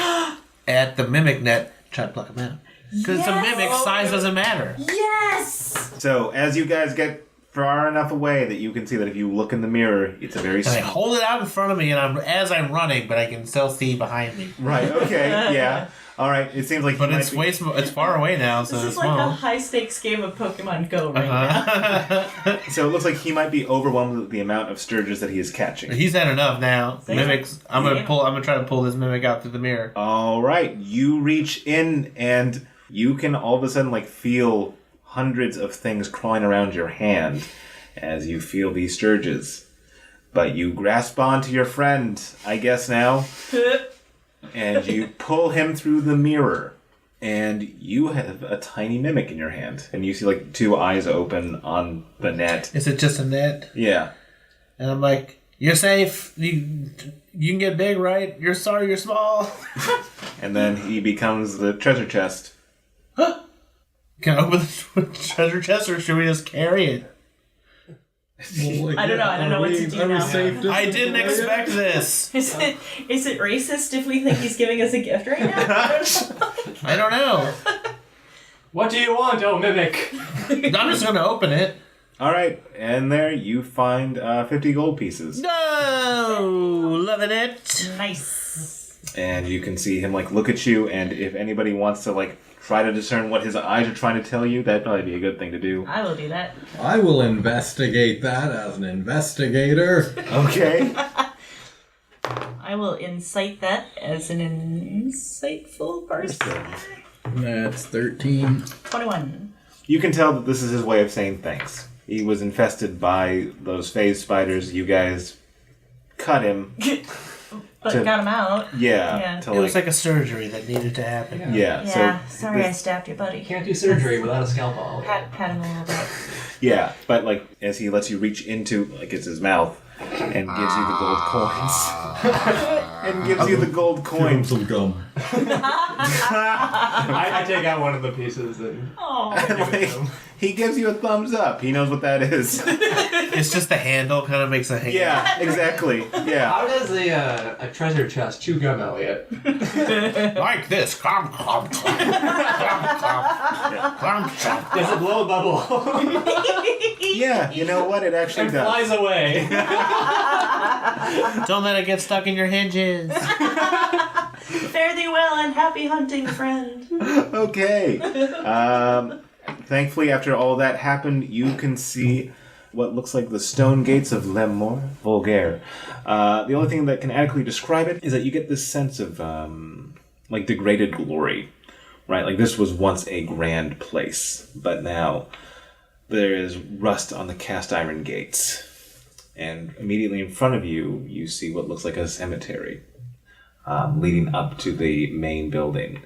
at the mimic net, try to pluck him out. Because the mimic size doesn't matter. Yes! So, as you guys get far enough away that you can see that if you look in the mirror, it's a very And I hold it out in front of me, and I'm running, but I can still see behind me. Right, okay, yeah. All right, it seems like But it's far away now, so This it's is like a small. high-stakes game of Pokemon Go right now. So it looks like he might be overwhelmed with the amount of Sturges that he is catching. He's had enough now. See? Mimics. I'm Yeah. gonna try to pull this mimic out through the mirror. All right, you reach in and you can all of a sudden feel hundreds of things crawling around your hand as you feel these Sturges. But you grasp onto your friend, I guess now, and you pull him through the mirror. And you have a tiny mimic in your hand. And you see two eyes open on the net. Is it just a net? Yeah. And I'm like, you're safe. You can get big, right? You're sorry, you're small. And then he becomes the treasure chest. Can I open the treasure chest, or should we just carry it? I don't know what to do now. I didn't expect this. Is it racist if we think he's giving us a gift right now? I don't know. What do you want, oh Mimic? I'm just gonna open it. All right, and there you find 50 gold pieces. No, loving it. Nice. And you can see him look at you, and if anybody wants to try to discern what his eyes are trying to tell you, that'd probably be a good thing to do. I will do that. I will investigate that as an investigator. Okay. I will incite that as an insightful person. That's 13. 21. You can tell that this is his way of saying thanks. He was infested by those phase spiders. You guys cut him. But To- got him out. Yeah. To It was like a surgery that needed to happen. yeah. Yeah, So sorry I this- stabbed your buddy. Can't do surgery without a scalpel. Pat him a little bit. yeah, but as he lets you reach into it's his mouth and gives you the gold coins. And gives you the gold Give him coins. some gum. I take out one of the pieces and Oh. give it to him. He gives you a thumbs up. He knows what that is. It's just the handle kind of makes a hand. Yeah, exactly. Yeah. How does a treasure chest chew gum, Elliot? Like this. Clomp, clomp, clomp. Clomp, clomp. Clomp, clomp. Does it blow a bubble? Yeah, you know what? It actually and does. flies away. Don't let it get stuck in your hinges. Fare thee well and happy hunting, friend. Okay. Thankfully, after all that happened, you can see what looks like the stone gates of Lemor Vulgaire. The only thing that can adequately describe it is that you get this sense of degraded glory, right? This was once a grand place, but now there is rust on the cast iron gates. And immediately in front of you, you see what looks like a cemetery leading up to the main building.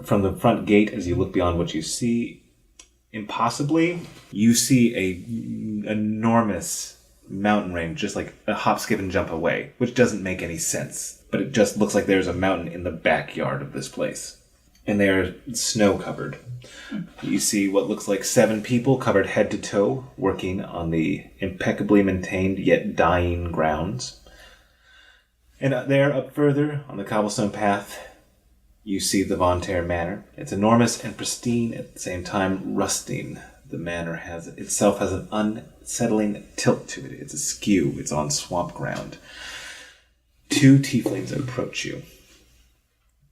From the front gate, as you look beyond what you see, impossibly, you see a enormous mountain range, just like a hop, skip, and jump away, which doesn't make any sense. But it just looks like there's a mountain in the backyard of this place. And they are snow-covered. You see what looks like 7 people covered head to toe, working on the impeccably maintained yet dying grounds. And there, up further, on the cobblestone path, you see the Vontaire Manor. It's enormous and pristine, at the same time rusting. The manor has an unsettling tilt to it. It's askew. It's on swamp ground. 2 tieflings approach you.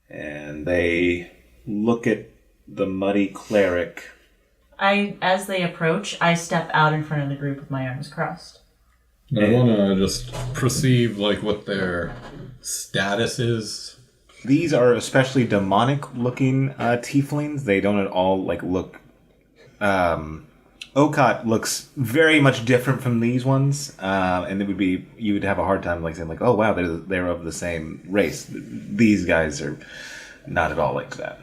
And they look at the muddy cleric As they approach, I step out in front of the group with my arms crossed. I want to just perceive like what their status is. These are especially demonic-looking tieflings. They don't at all look. Okot looks very much different from these ones, and you would have a hard time saying oh wow, they're of the same race. These guys are not at all like that.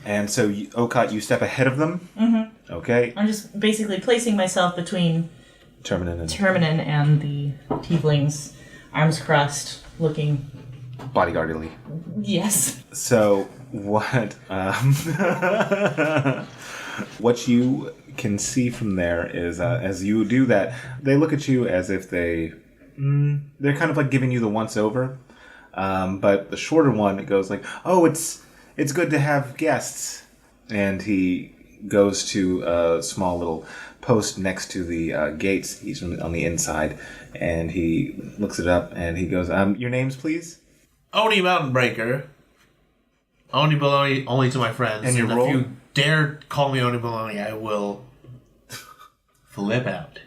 And so Okot, you step ahead of them. Mm-hmm. Okay. I'm just basically placing myself between Terminin and the tieflings, arms crossed, looking bodyguardly. Yes. So what? What you can see from there is, as you do that, they look at you as if they're kind of giving you the once over. But the shorter one goes "Oh, it's good to have guests," and he goes to a small little post next to the gates. He's on the inside, and he looks it up, and he goes, "Your names, please." Oni Mountain Breaker. Oni Baloney only to my friends. And your role? If you dare call me Oni Baloney, I will flip out.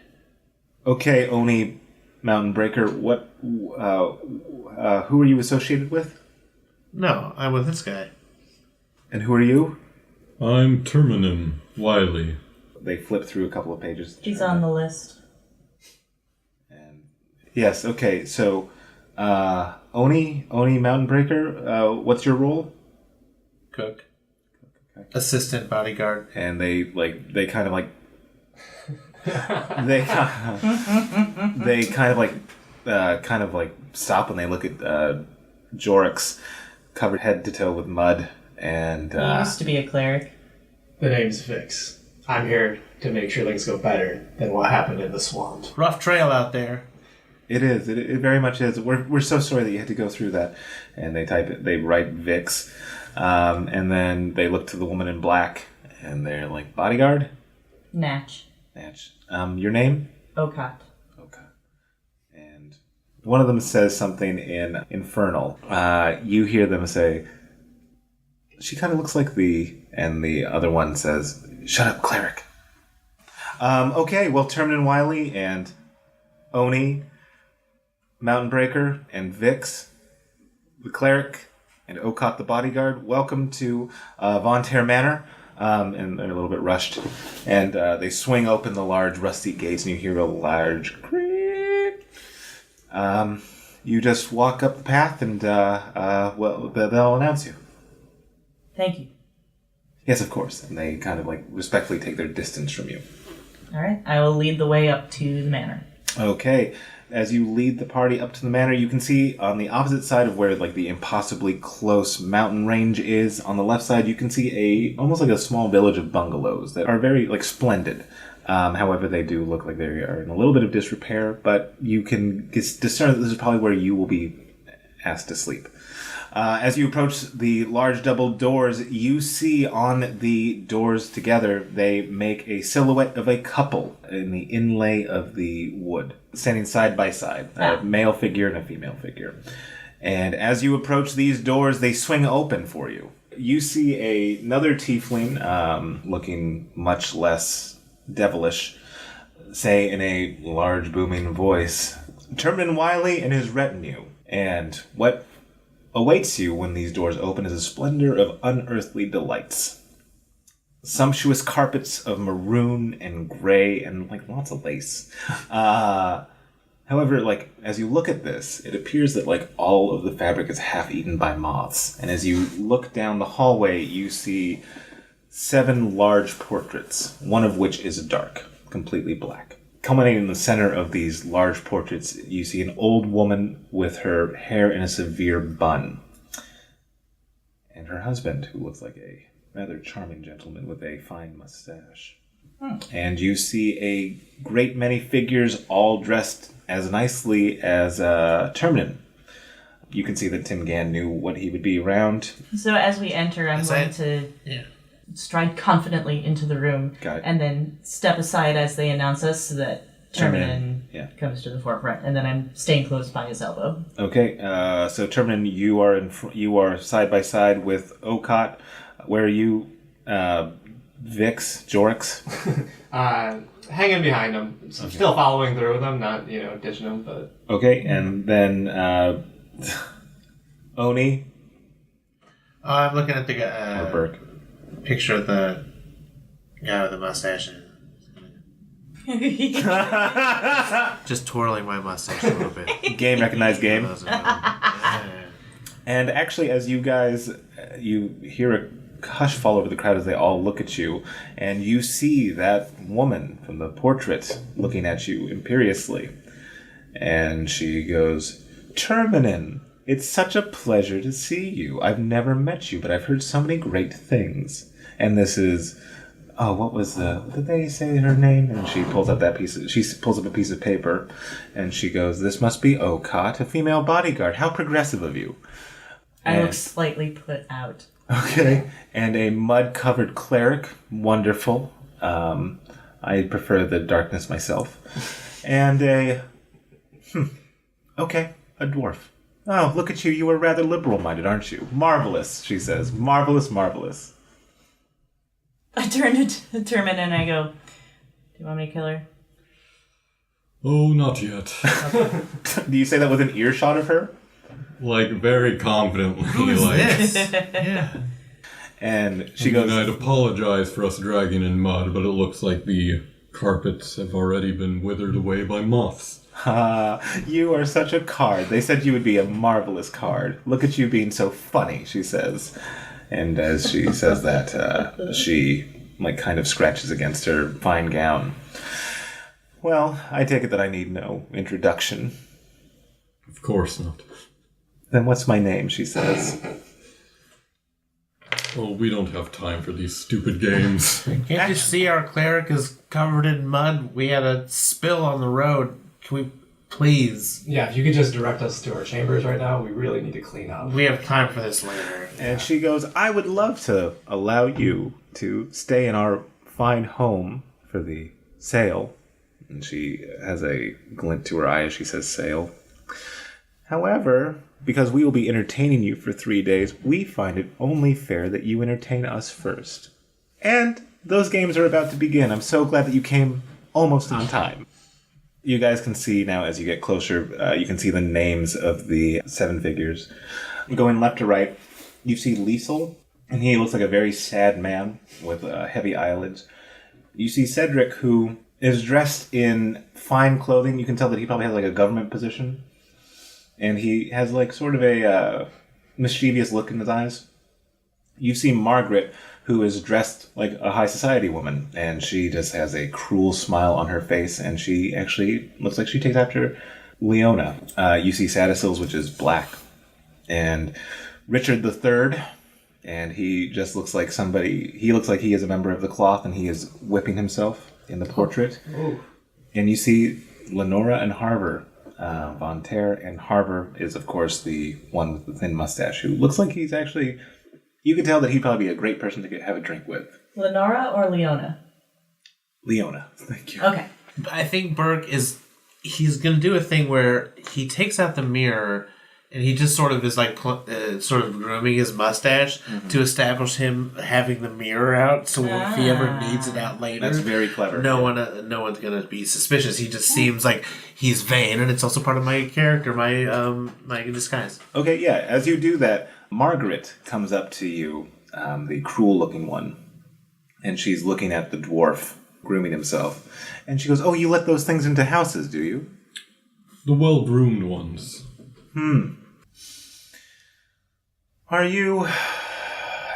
Okay, Oni Mountain Breaker. What? Who are you associated with? No, I'm with this guy. And who are you? I'm Terminin Wiley. They flip through a couple of pages. He's on the list. And yes, okay. So, Oni Mountain Breaker. What's your role? Cook. Okay. Assistant bodyguard. And they kind of they kind of stop and they look at Jorix, covered head to toe with mud, and He used to be a cleric. The name's Vix. I'm here to make sure things go better than what happened in the swamp. Rough trail out there. It is. It very much is. We're so sorry that you had to go through that. And they type it. They write Vix, and then they look to the woman in black, and they're like, bodyguard. Natch. Your name? Okot. Okay. And one of them says something in Infernal. You hear them say, "She kind of looks like and the other one says, "Shut up, cleric." Okay, well, Terminin Wiley and Oni, Mountain Breaker, and Vix, the cleric, and Okot the bodyguard, welcome to Vontaire Manor. And they're a little bit rushed. And they swing open the large rusty gates, and you hear a large creak. You just walk up the path, and they'll announce you. Thank you. Yes, of course. And they kind of respectfully take their distance from you. All right. I will lead the way up to the manor. Okay. As you lead the party up to the manor, you can see on the opposite side of where the impossibly close mountain range is, on the left side, you can see almost a small village of bungalows that are very splendid. However, they do look like they are in a little bit of disrepair, but you can discern that this is probably where you will be asked to sleep. As you approach the large double doors, you see on the doors together, they make a silhouette of a couple in the inlay of the wood, standing side by side, a male figure and a female figure. And as you approach these doors, they swing open for you. You see another tiefling, looking much less devilish, say in a large booming voice, "Terminin Wiley and his retinue." And what awaits you when these doors open is a splendor of unearthly delights. Sumptuous carpets of maroon and gray and lots of lace. However, as you look at this, it appears that all of the fabric is half eaten by moths. And as you look down the hallway, you see 7 large portraits, one of which is dark, completely black. Culminating in the center of these large portraits, you see an old woman with her hair in a severe bun. And her husband, who looks like a rather charming gentleman with a fine mustache. And you see a great many figures all dressed as nicely as Terminin. You can see that Tim Gann knew what he would be around. So as we enter, I'm going to stride confidently into the room and then step aside as they announce us so that Terminin comes to the forefront, and then I'm staying close by his elbow. Okay, so Terminin, you are side by side with Okot. Where are you? Vix, Jorix. Hanging behind them. So still following through with them, not, ditching them, but... Okay, and then Oni. I'm looking at the Or Burke. picture of the guy with the mustache. Just twirling my mustache a little bit. Game recognized game. Yeah. And actually, as you guys, you hear a hush fall over the crowd as they all look at you, and you see that woman from the portrait looking at you imperiously. And she goes, "Terminin, it's such a pleasure to see you. I've never met you, but I've heard so many great things." And this is, what did they say her name? And she pulls up a piece of paper, and she goes, "This must be Okat, a female bodyguard. How progressive of you." I look slightly put out. Okay. And a mud-covered cleric. Wonderful. I prefer the darkness myself. And a dwarf. "Oh, look at you. You are rather liberal-minded, aren't you? Marvelous," she says. "Marvelous, marvelous." I turn to Termin and I go, "Do you want me to kill her?" Oh, not yet. Do you say that with an earshot of her? Like, very confidently. Who's like, this? Yeah. And she goes, I'd apologize for us dragging in mud, but it looks like the carpets have already been withered away by moths. "You are such a card. They said you would be a marvelous card. Look at you being so funny," she says. And as she says that, she kind of scratches against her fine gown. "Well, I take it that I need no introduction." Of course not. "Then what's my name?" she says. Oh, we don't have time for these stupid games. Can't you see our cleric is covered in mud? We had a spill on the road. Can we please? Yeah, if you could just direct us to our chambers right now, we really need to clean up. We have time for this later. And she goes, "I would love to allow you to stay in our fine home for the sale." And she has a glint to her eye as she says sale. "However, because we will be entertaining you for 3 days, we find it only fair that you entertain us first. And those games are about to begin. I'm so glad that you came almost on time." You guys can see now as you get closer, you can see the names of the 7 figures. Going left to right, you see Liesel, and he looks like a very sad man with heavy eyelids. You see Cedric, who is dressed in fine clothing. You can tell that he probably has a government position. And he has sort of a mischievous look in his eyes. You see Margaret, who is dressed like a high society woman, and she just has a cruel smile on her face, and she actually looks like she takes after Leona. You see Sadisils, which is black, and Richard III, and he just looks like he looks like he is a member of the cloth, and he is whipping himself in the portrait. Oh. And you see Lenora and Harbour. Vontaire, and Harbour is, of course, the one with the thin mustache, who looks like he's actually... You can tell that he'd probably be a great person to have a drink with. Lenora or Leona? Leona. Thank you. Okay. I think Burke he's going to do a thing where he takes out the mirror and he just sort of is sort of grooming his mustache to establish him having the mirror out, so if he ever needs it out later, that's very clever. No one's gonna be suspicious. He just seems like he's vain, and it's also part of my character, my disguise. Okay, yeah. As you do that, Margaret comes up to you, the cruel-looking one, and she's looking at the dwarf grooming himself, and she goes, "Oh, you let those things into houses, do you?" The well-groomed ones. Are you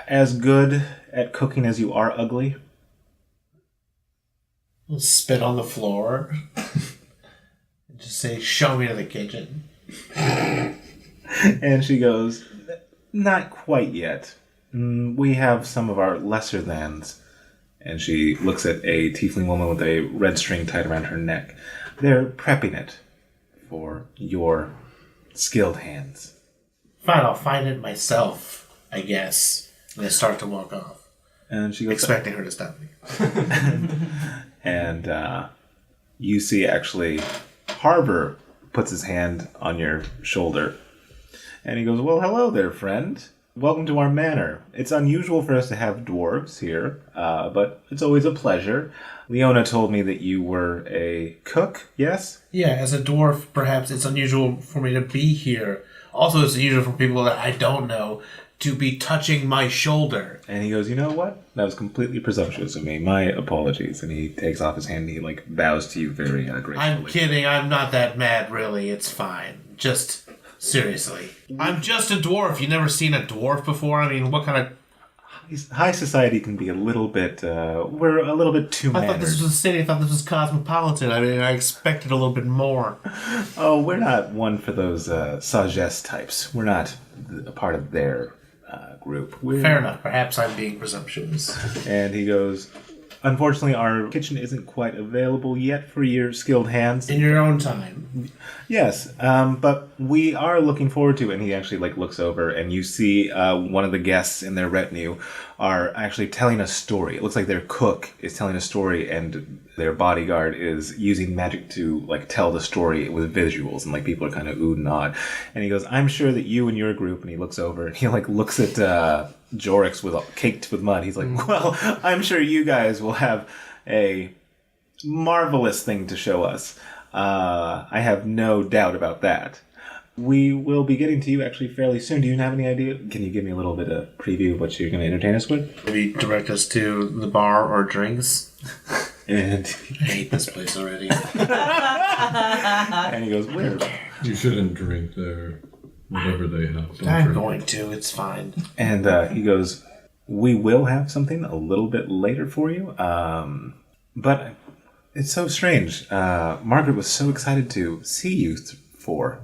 as good at cooking as you are ugly? I'll spit on the floor. And just say, "Show me to the kitchen." And she goes, "Not quite yet. We have some of our lesser thans." And she looks at a tiefling woman with a red string tied around her neck. "They're prepping it for your skilled hands." Fine, I'll find it myself, I guess. And I start to walk off, And she goes, expecting her to stop me. and you see actually Harbour puts his hand on your shoulder. And he goes, "Well, hello there, friend. Welcome to our manor. It's unusual for us to have dwarves here, but it's always a pleasure. Leona told me that you were a cook, yes? Yeah, as a dwarf, perhaps it's unusual for me to be here. Also, it's unusual for people that I don't know to be touching my shoulder. And he goes, you know what? That was completely presumptuous of me. My apologies. And he takes off his hand and he, bows to you very gracefully. I'm kidding. I'm not that mad, really. It's fine. Just, seriously. I'm just a dwarf. You never seen a dwarf before? I mean, what kind of... High society can be a little bit, we're a little bit too mannered. I thought this was a city. I thought this was cosmopolitan. I mean, I expected a little bit more. Oh, we're not one for those sagesse types. We're not a part of their group. Fair enough. Perhaps I'm being presumptuous. And he goes, unfortunately, our kitchen isn't quite available yet for your skilled hands. In your own time. Yes, but we are looking forward to it. And he actually looks over, and you see one of the guests in their retinue are actually telling a story. It looks like their cook is telling a story, and their bodyguard is using magic to tell the story with visuals, and people are kind of oohed and awed. And he goes, I'm sure that you and your group, and he looks over and he looks at Jorix caked with mud. He's like, well, I'm sure you guys will have a marvelous thing to show us. I have no doubt about that. We will be getting to you actually fairly soon. Do you have any idea? Can you give me a little bit of preview of what you're going to entertain us with? Maybe direct us to the bar or drinks. And I hate this place already. And he goes, where? You shouldn't drink there. Whatever they have. Don't I'm drink. going to. It's fine. And he goes, we will have something a little bit later for you. But it's so strange. Margaret was so excited to see you for.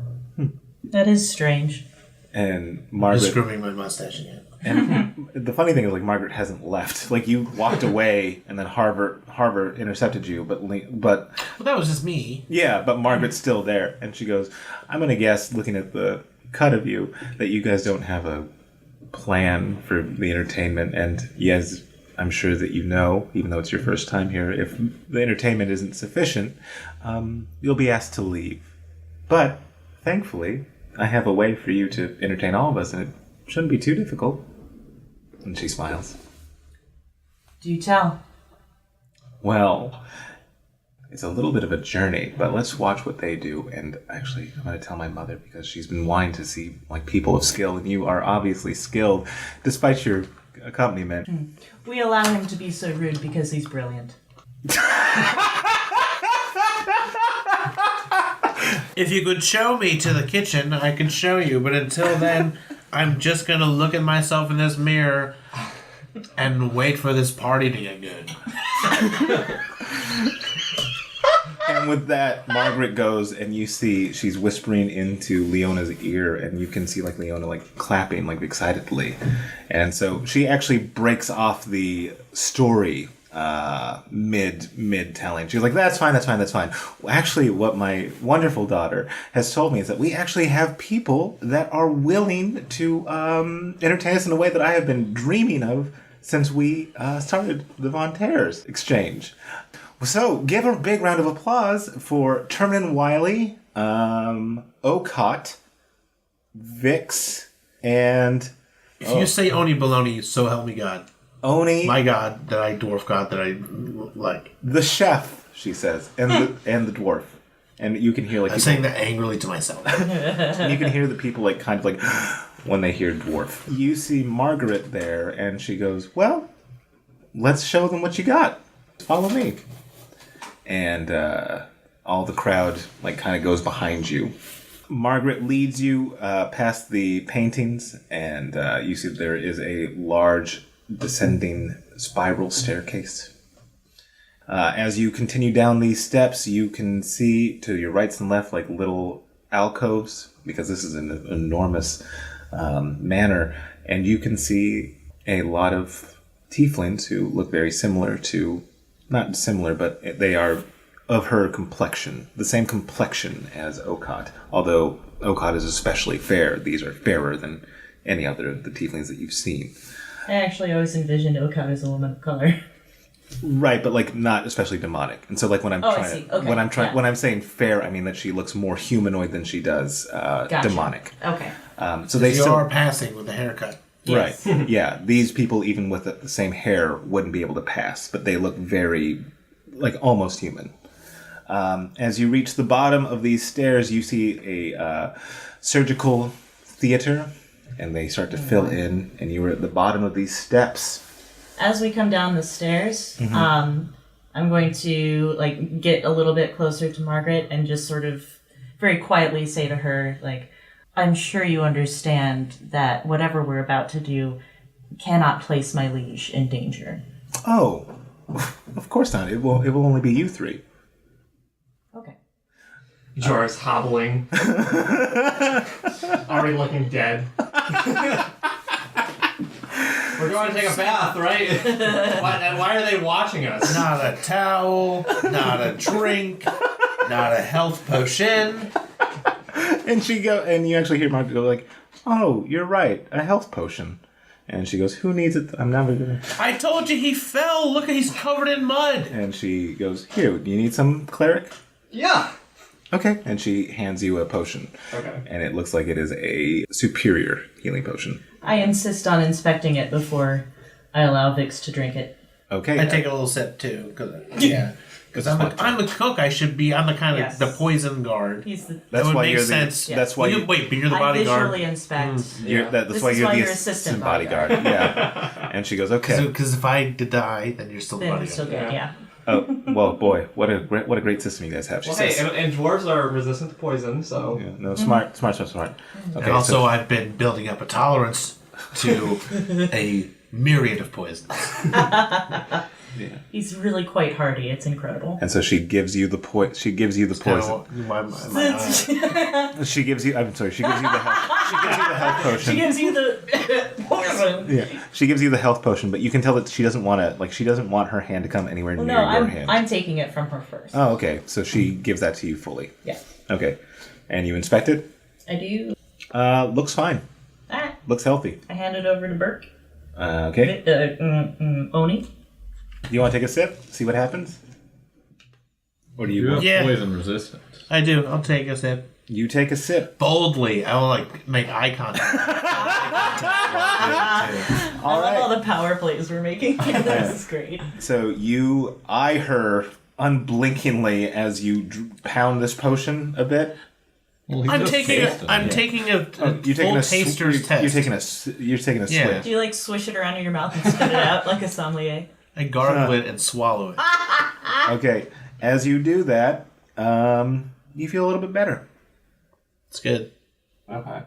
That is strange. And I'm Margaret... just grooming my mustache again. And the funny thing is, Margaret hasn't left. You walked away, and then Harvard intercepted you, but Well, that was just me. yeah, but Margaret's still there, and she goes, "I'm gonna guess, looking at the cut of you, that you guys don't have a plan for the entertainment, and yes, I'm sure that you know, even though it's your first time here, if the entertainment isn't sufficient, you'll be asked to leave. But thankfully, I have a way for you to entertain all of us, and it shouldn't be too difficult." And she smiles. Do you tell? Well, it's a little bit of a journey, but let's watch what they do. And actually, I'm going to tell my mother, because she's been wanting to see people of skill, and you are obviously skilled, despite your accompaniment. We allow him to be so rude because he's brilliant. If you could show me to the kitchen, I could show you. But until then, I'm just going to look at myself in this mirror and wait for this party to get good. And with that, Margaret goes, and you see she's whispering into Leona's ear, and you can see Leona clapping excitedly. And so she actually breaks off the story mid telling. She's like, that's fine. Actually, what my wonderful daughter has told me is that we actually have people that are willing to entertain us in a way that I have been dreaming of since we started the Vontaires exchange. So give a big round of applause for Termin Wiley, Okot, Vix, and... If you say Oni Baloney, so help me God. Oni... My God, that I dwarf God, that I like. The chef, she says, and the dwarf. And you can hear I'm saying that angrily to myself. And you can hear the people when they hear dwarf. You see Margaret there, and she goes, well, let's show them what you got. Follow me. And all the crowd kind of goes behind you. Margaret leads you past the paintings, and you see there is a large descending spiral staircase. As you continue down these steps, you can see to your rights and left little alcoves, because this is an enormous manor, and you can see a lot of tieflings who look very similar to, not similar, but they are of her complexion, the same complexion as Okot, although Okot is especially fair. These are fairer than any other of the tieflings that you've seen. I actually always envisioned Okot as a woman of color. Right, but not especially demonic. And so when I'm when I'm saying fair, I mean that she looks more humanoid than she does Gotcha. demonic. Okay. So they you still are passing with a haircut. Yes. Right. Yeah. These people, even with the same hair, wouldn't be able to pass, but they look very, like, almost human. As you reach the bottom of these stairs, you see a surgical theater, and they start to fill in, and you are at the bottom of these steps. As we come down the stairs, I'm going to like get a little bit closer to Margaret and just sort of very quietly say to her, like, I'm sure you understand that whatever we're about to do cannot place my liege in danger. Oh, of course not. It will only be you three. Okay. Jor's hobbling. Already looking dead. We're going to take a bath, right? Why are they watching us? Not a towel, not a drink, not a health potion. And you actually hear Margaret go like, "Oh, you're right, a health potion." And she goes, "Who needs it? I'm never gonna." I told you he fell. Look, he's covered in mud. And she goes, "Here, do you need some, cleric?" Yeah. Okay. And she hands you a potion. Okay. And it looks like it is a superior healing potion. I insist on inspecting it before I allow Vix to drink it. Okay. I take a little sip too, because I'm a cook. I should be. I'm the kind of the poison guard. He's the. That's would why make you're sense. the. That's why you. Wait, but you're the I bodyguard. visually inspect. That's This why is you're why the you're assistant bodyguard. Yeah. And she goes, "Okay." Because if I die, then you're still the Then we're bodyguard. still good, yeah. Oh well, boy, what a great system you guys have. She Well, says. hey, and dwarves are resistant to poison, so... Yeah, no, smart. Okay, And also, I've been building up a tolerance to a myriad of poisons. He's really quite hardy. It's incredible. and so she gives you the poison. So, She gives you. I'm sorry. She gives you the health. She gives you the health potion. She gives you the poison. Yeah. She gives you the health potion, but you can tell that she doesn't want to. Like, she doesn't want her hand to come anywhere Well, near no, your hand. I'm taking it from her first. Oh, okay. So she gives that to you fully. Yeah. Okay. And you inspect it. I do. Looks fine. Ah, Looks healthy. I hand it over to Burke. Okay. Oni. Do you want to take a sip? See what happens? Or do you? You have Yeah. poison resistance. I do. I'll take a sip. You take a sip. Boldly. I will, make eye contact. I love all the power plays we're making. This is great. So you eye her unblinkingly as you pound this potion a bit. Well, he I'm just taking tasted a it. You're taking full taster's test. You're taking a Yeah. swig. Do you like swish it around in your mouth and spit it out like a sommelier? I gargle it and swallow it. Okay. As you do that, you feel a little bit better. It's good. Okay.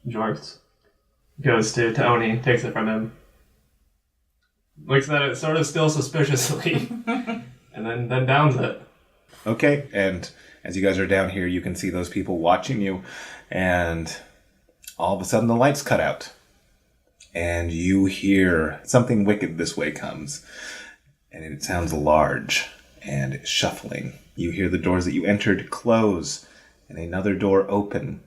Jorts goes to Oni, takes it from him. Looks at it sort of still suspiciously. and then downs it. Okay, and as you guys are down here, you can see those people watching you, and all of a sudden the lights cut out. And you hear something wicked this way comes, and it sounds large and shuffling. You hear the doors that you entered close, and another door open,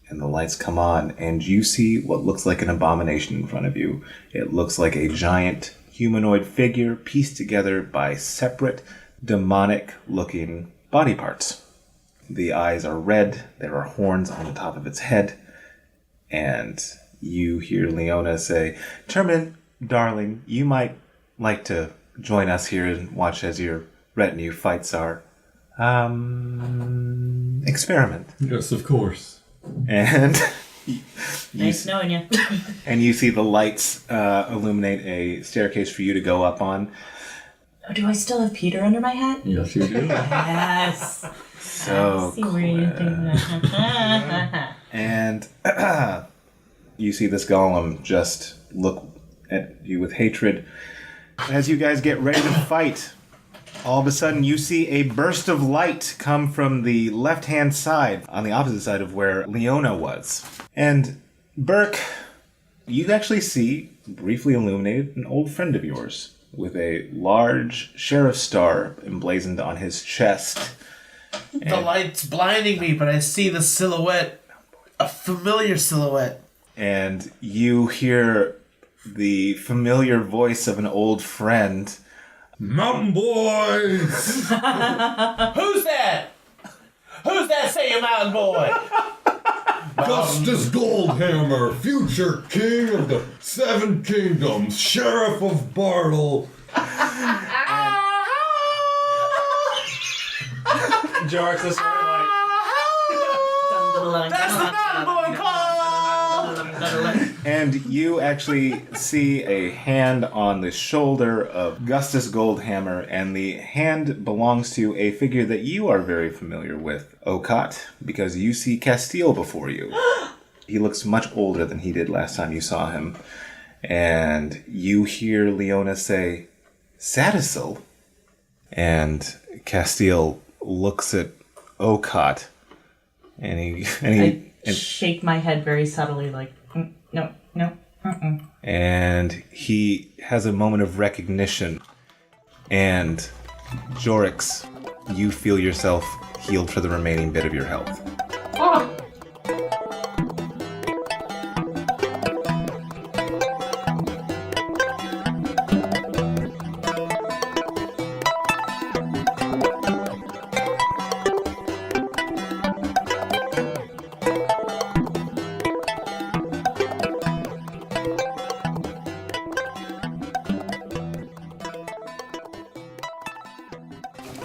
and the lights come on, and you see what looks like an abomination in front of you. It looks like a giant humanoid figure pieced together by separate, demonic-looking body parts. The eyes are red, there are horns on the top of its head, and you hear Leona say, "Termin, darling, you might like to join us here and watch as your retinue fights our, experiment." Yes, of course. And Nice knowing you. and you see the lights illuminate a staircase for you to go up on. Oh, do I still have Peter under my hat? Yes, you do. Yes. So See where you think that. And you see this golem just look at you with hatred. As you guys get ready to fight, all of a sudden you see a burst of light come from the left-hand side, on the opposite side of where Leona was. And Burke, you actually see, briefly illuminated, an old friend of yours with a large sheriff's star emblazoned on his chest. The light's blinding me, but I see the silhouette. A familiar silhouette. And you hear the familiar voice of an old friend. Mountain boys! Who's that? Who's that say a mountain boy? Gustus Goldhammer, future king of the Seven Kingdoms, sheriff of Bartle. Jorix is sort of like, That's the bad boy call! and you actually see a hand on the shoulder of Gustus Goldhammer, and the hand belongs to a figure that you are very familiar with, Okot, because you see Castile before you. He looks much older than he did last time you saw him. And you hear Leona say, Sadisel? And Castile looks at Okot, and I shake my head very subtly, like, no. And he has a moment of recognition. And Jorix, you feel yourself healed for the remaining bit of your health. Ah!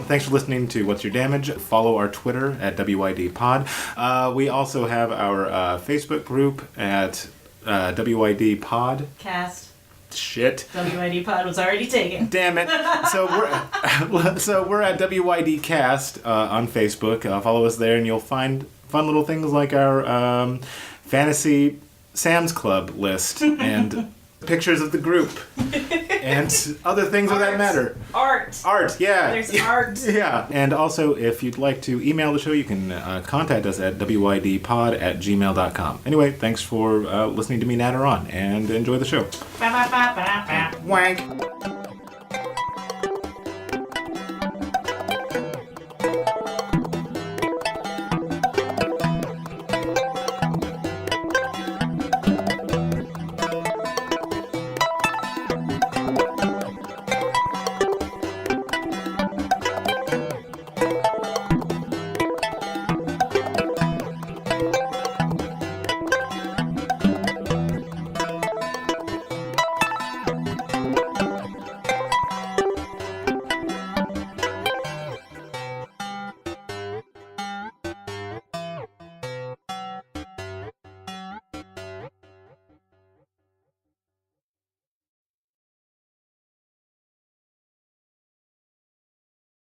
Thanks for listening to What's Your Damage. Follow our Twitter at WYDPod. We also have our Facebook group at WYDPod. Cast. Shit. WID pod was already taken. Damn it. So we're at WYD Cast on Facebook. Follow us there and you'll find fun little things like our Fantasy Sam's Club list and pictures of the group and other things of that matter. Art, yeah. There's art. Yeah. And also, if you'd like to email the show, you can contact us at wydpod@gmail.com. Anyway, thanks for listening to me natter on, and enjoy the show. Ba, ba, ba, ba, ba. Wank.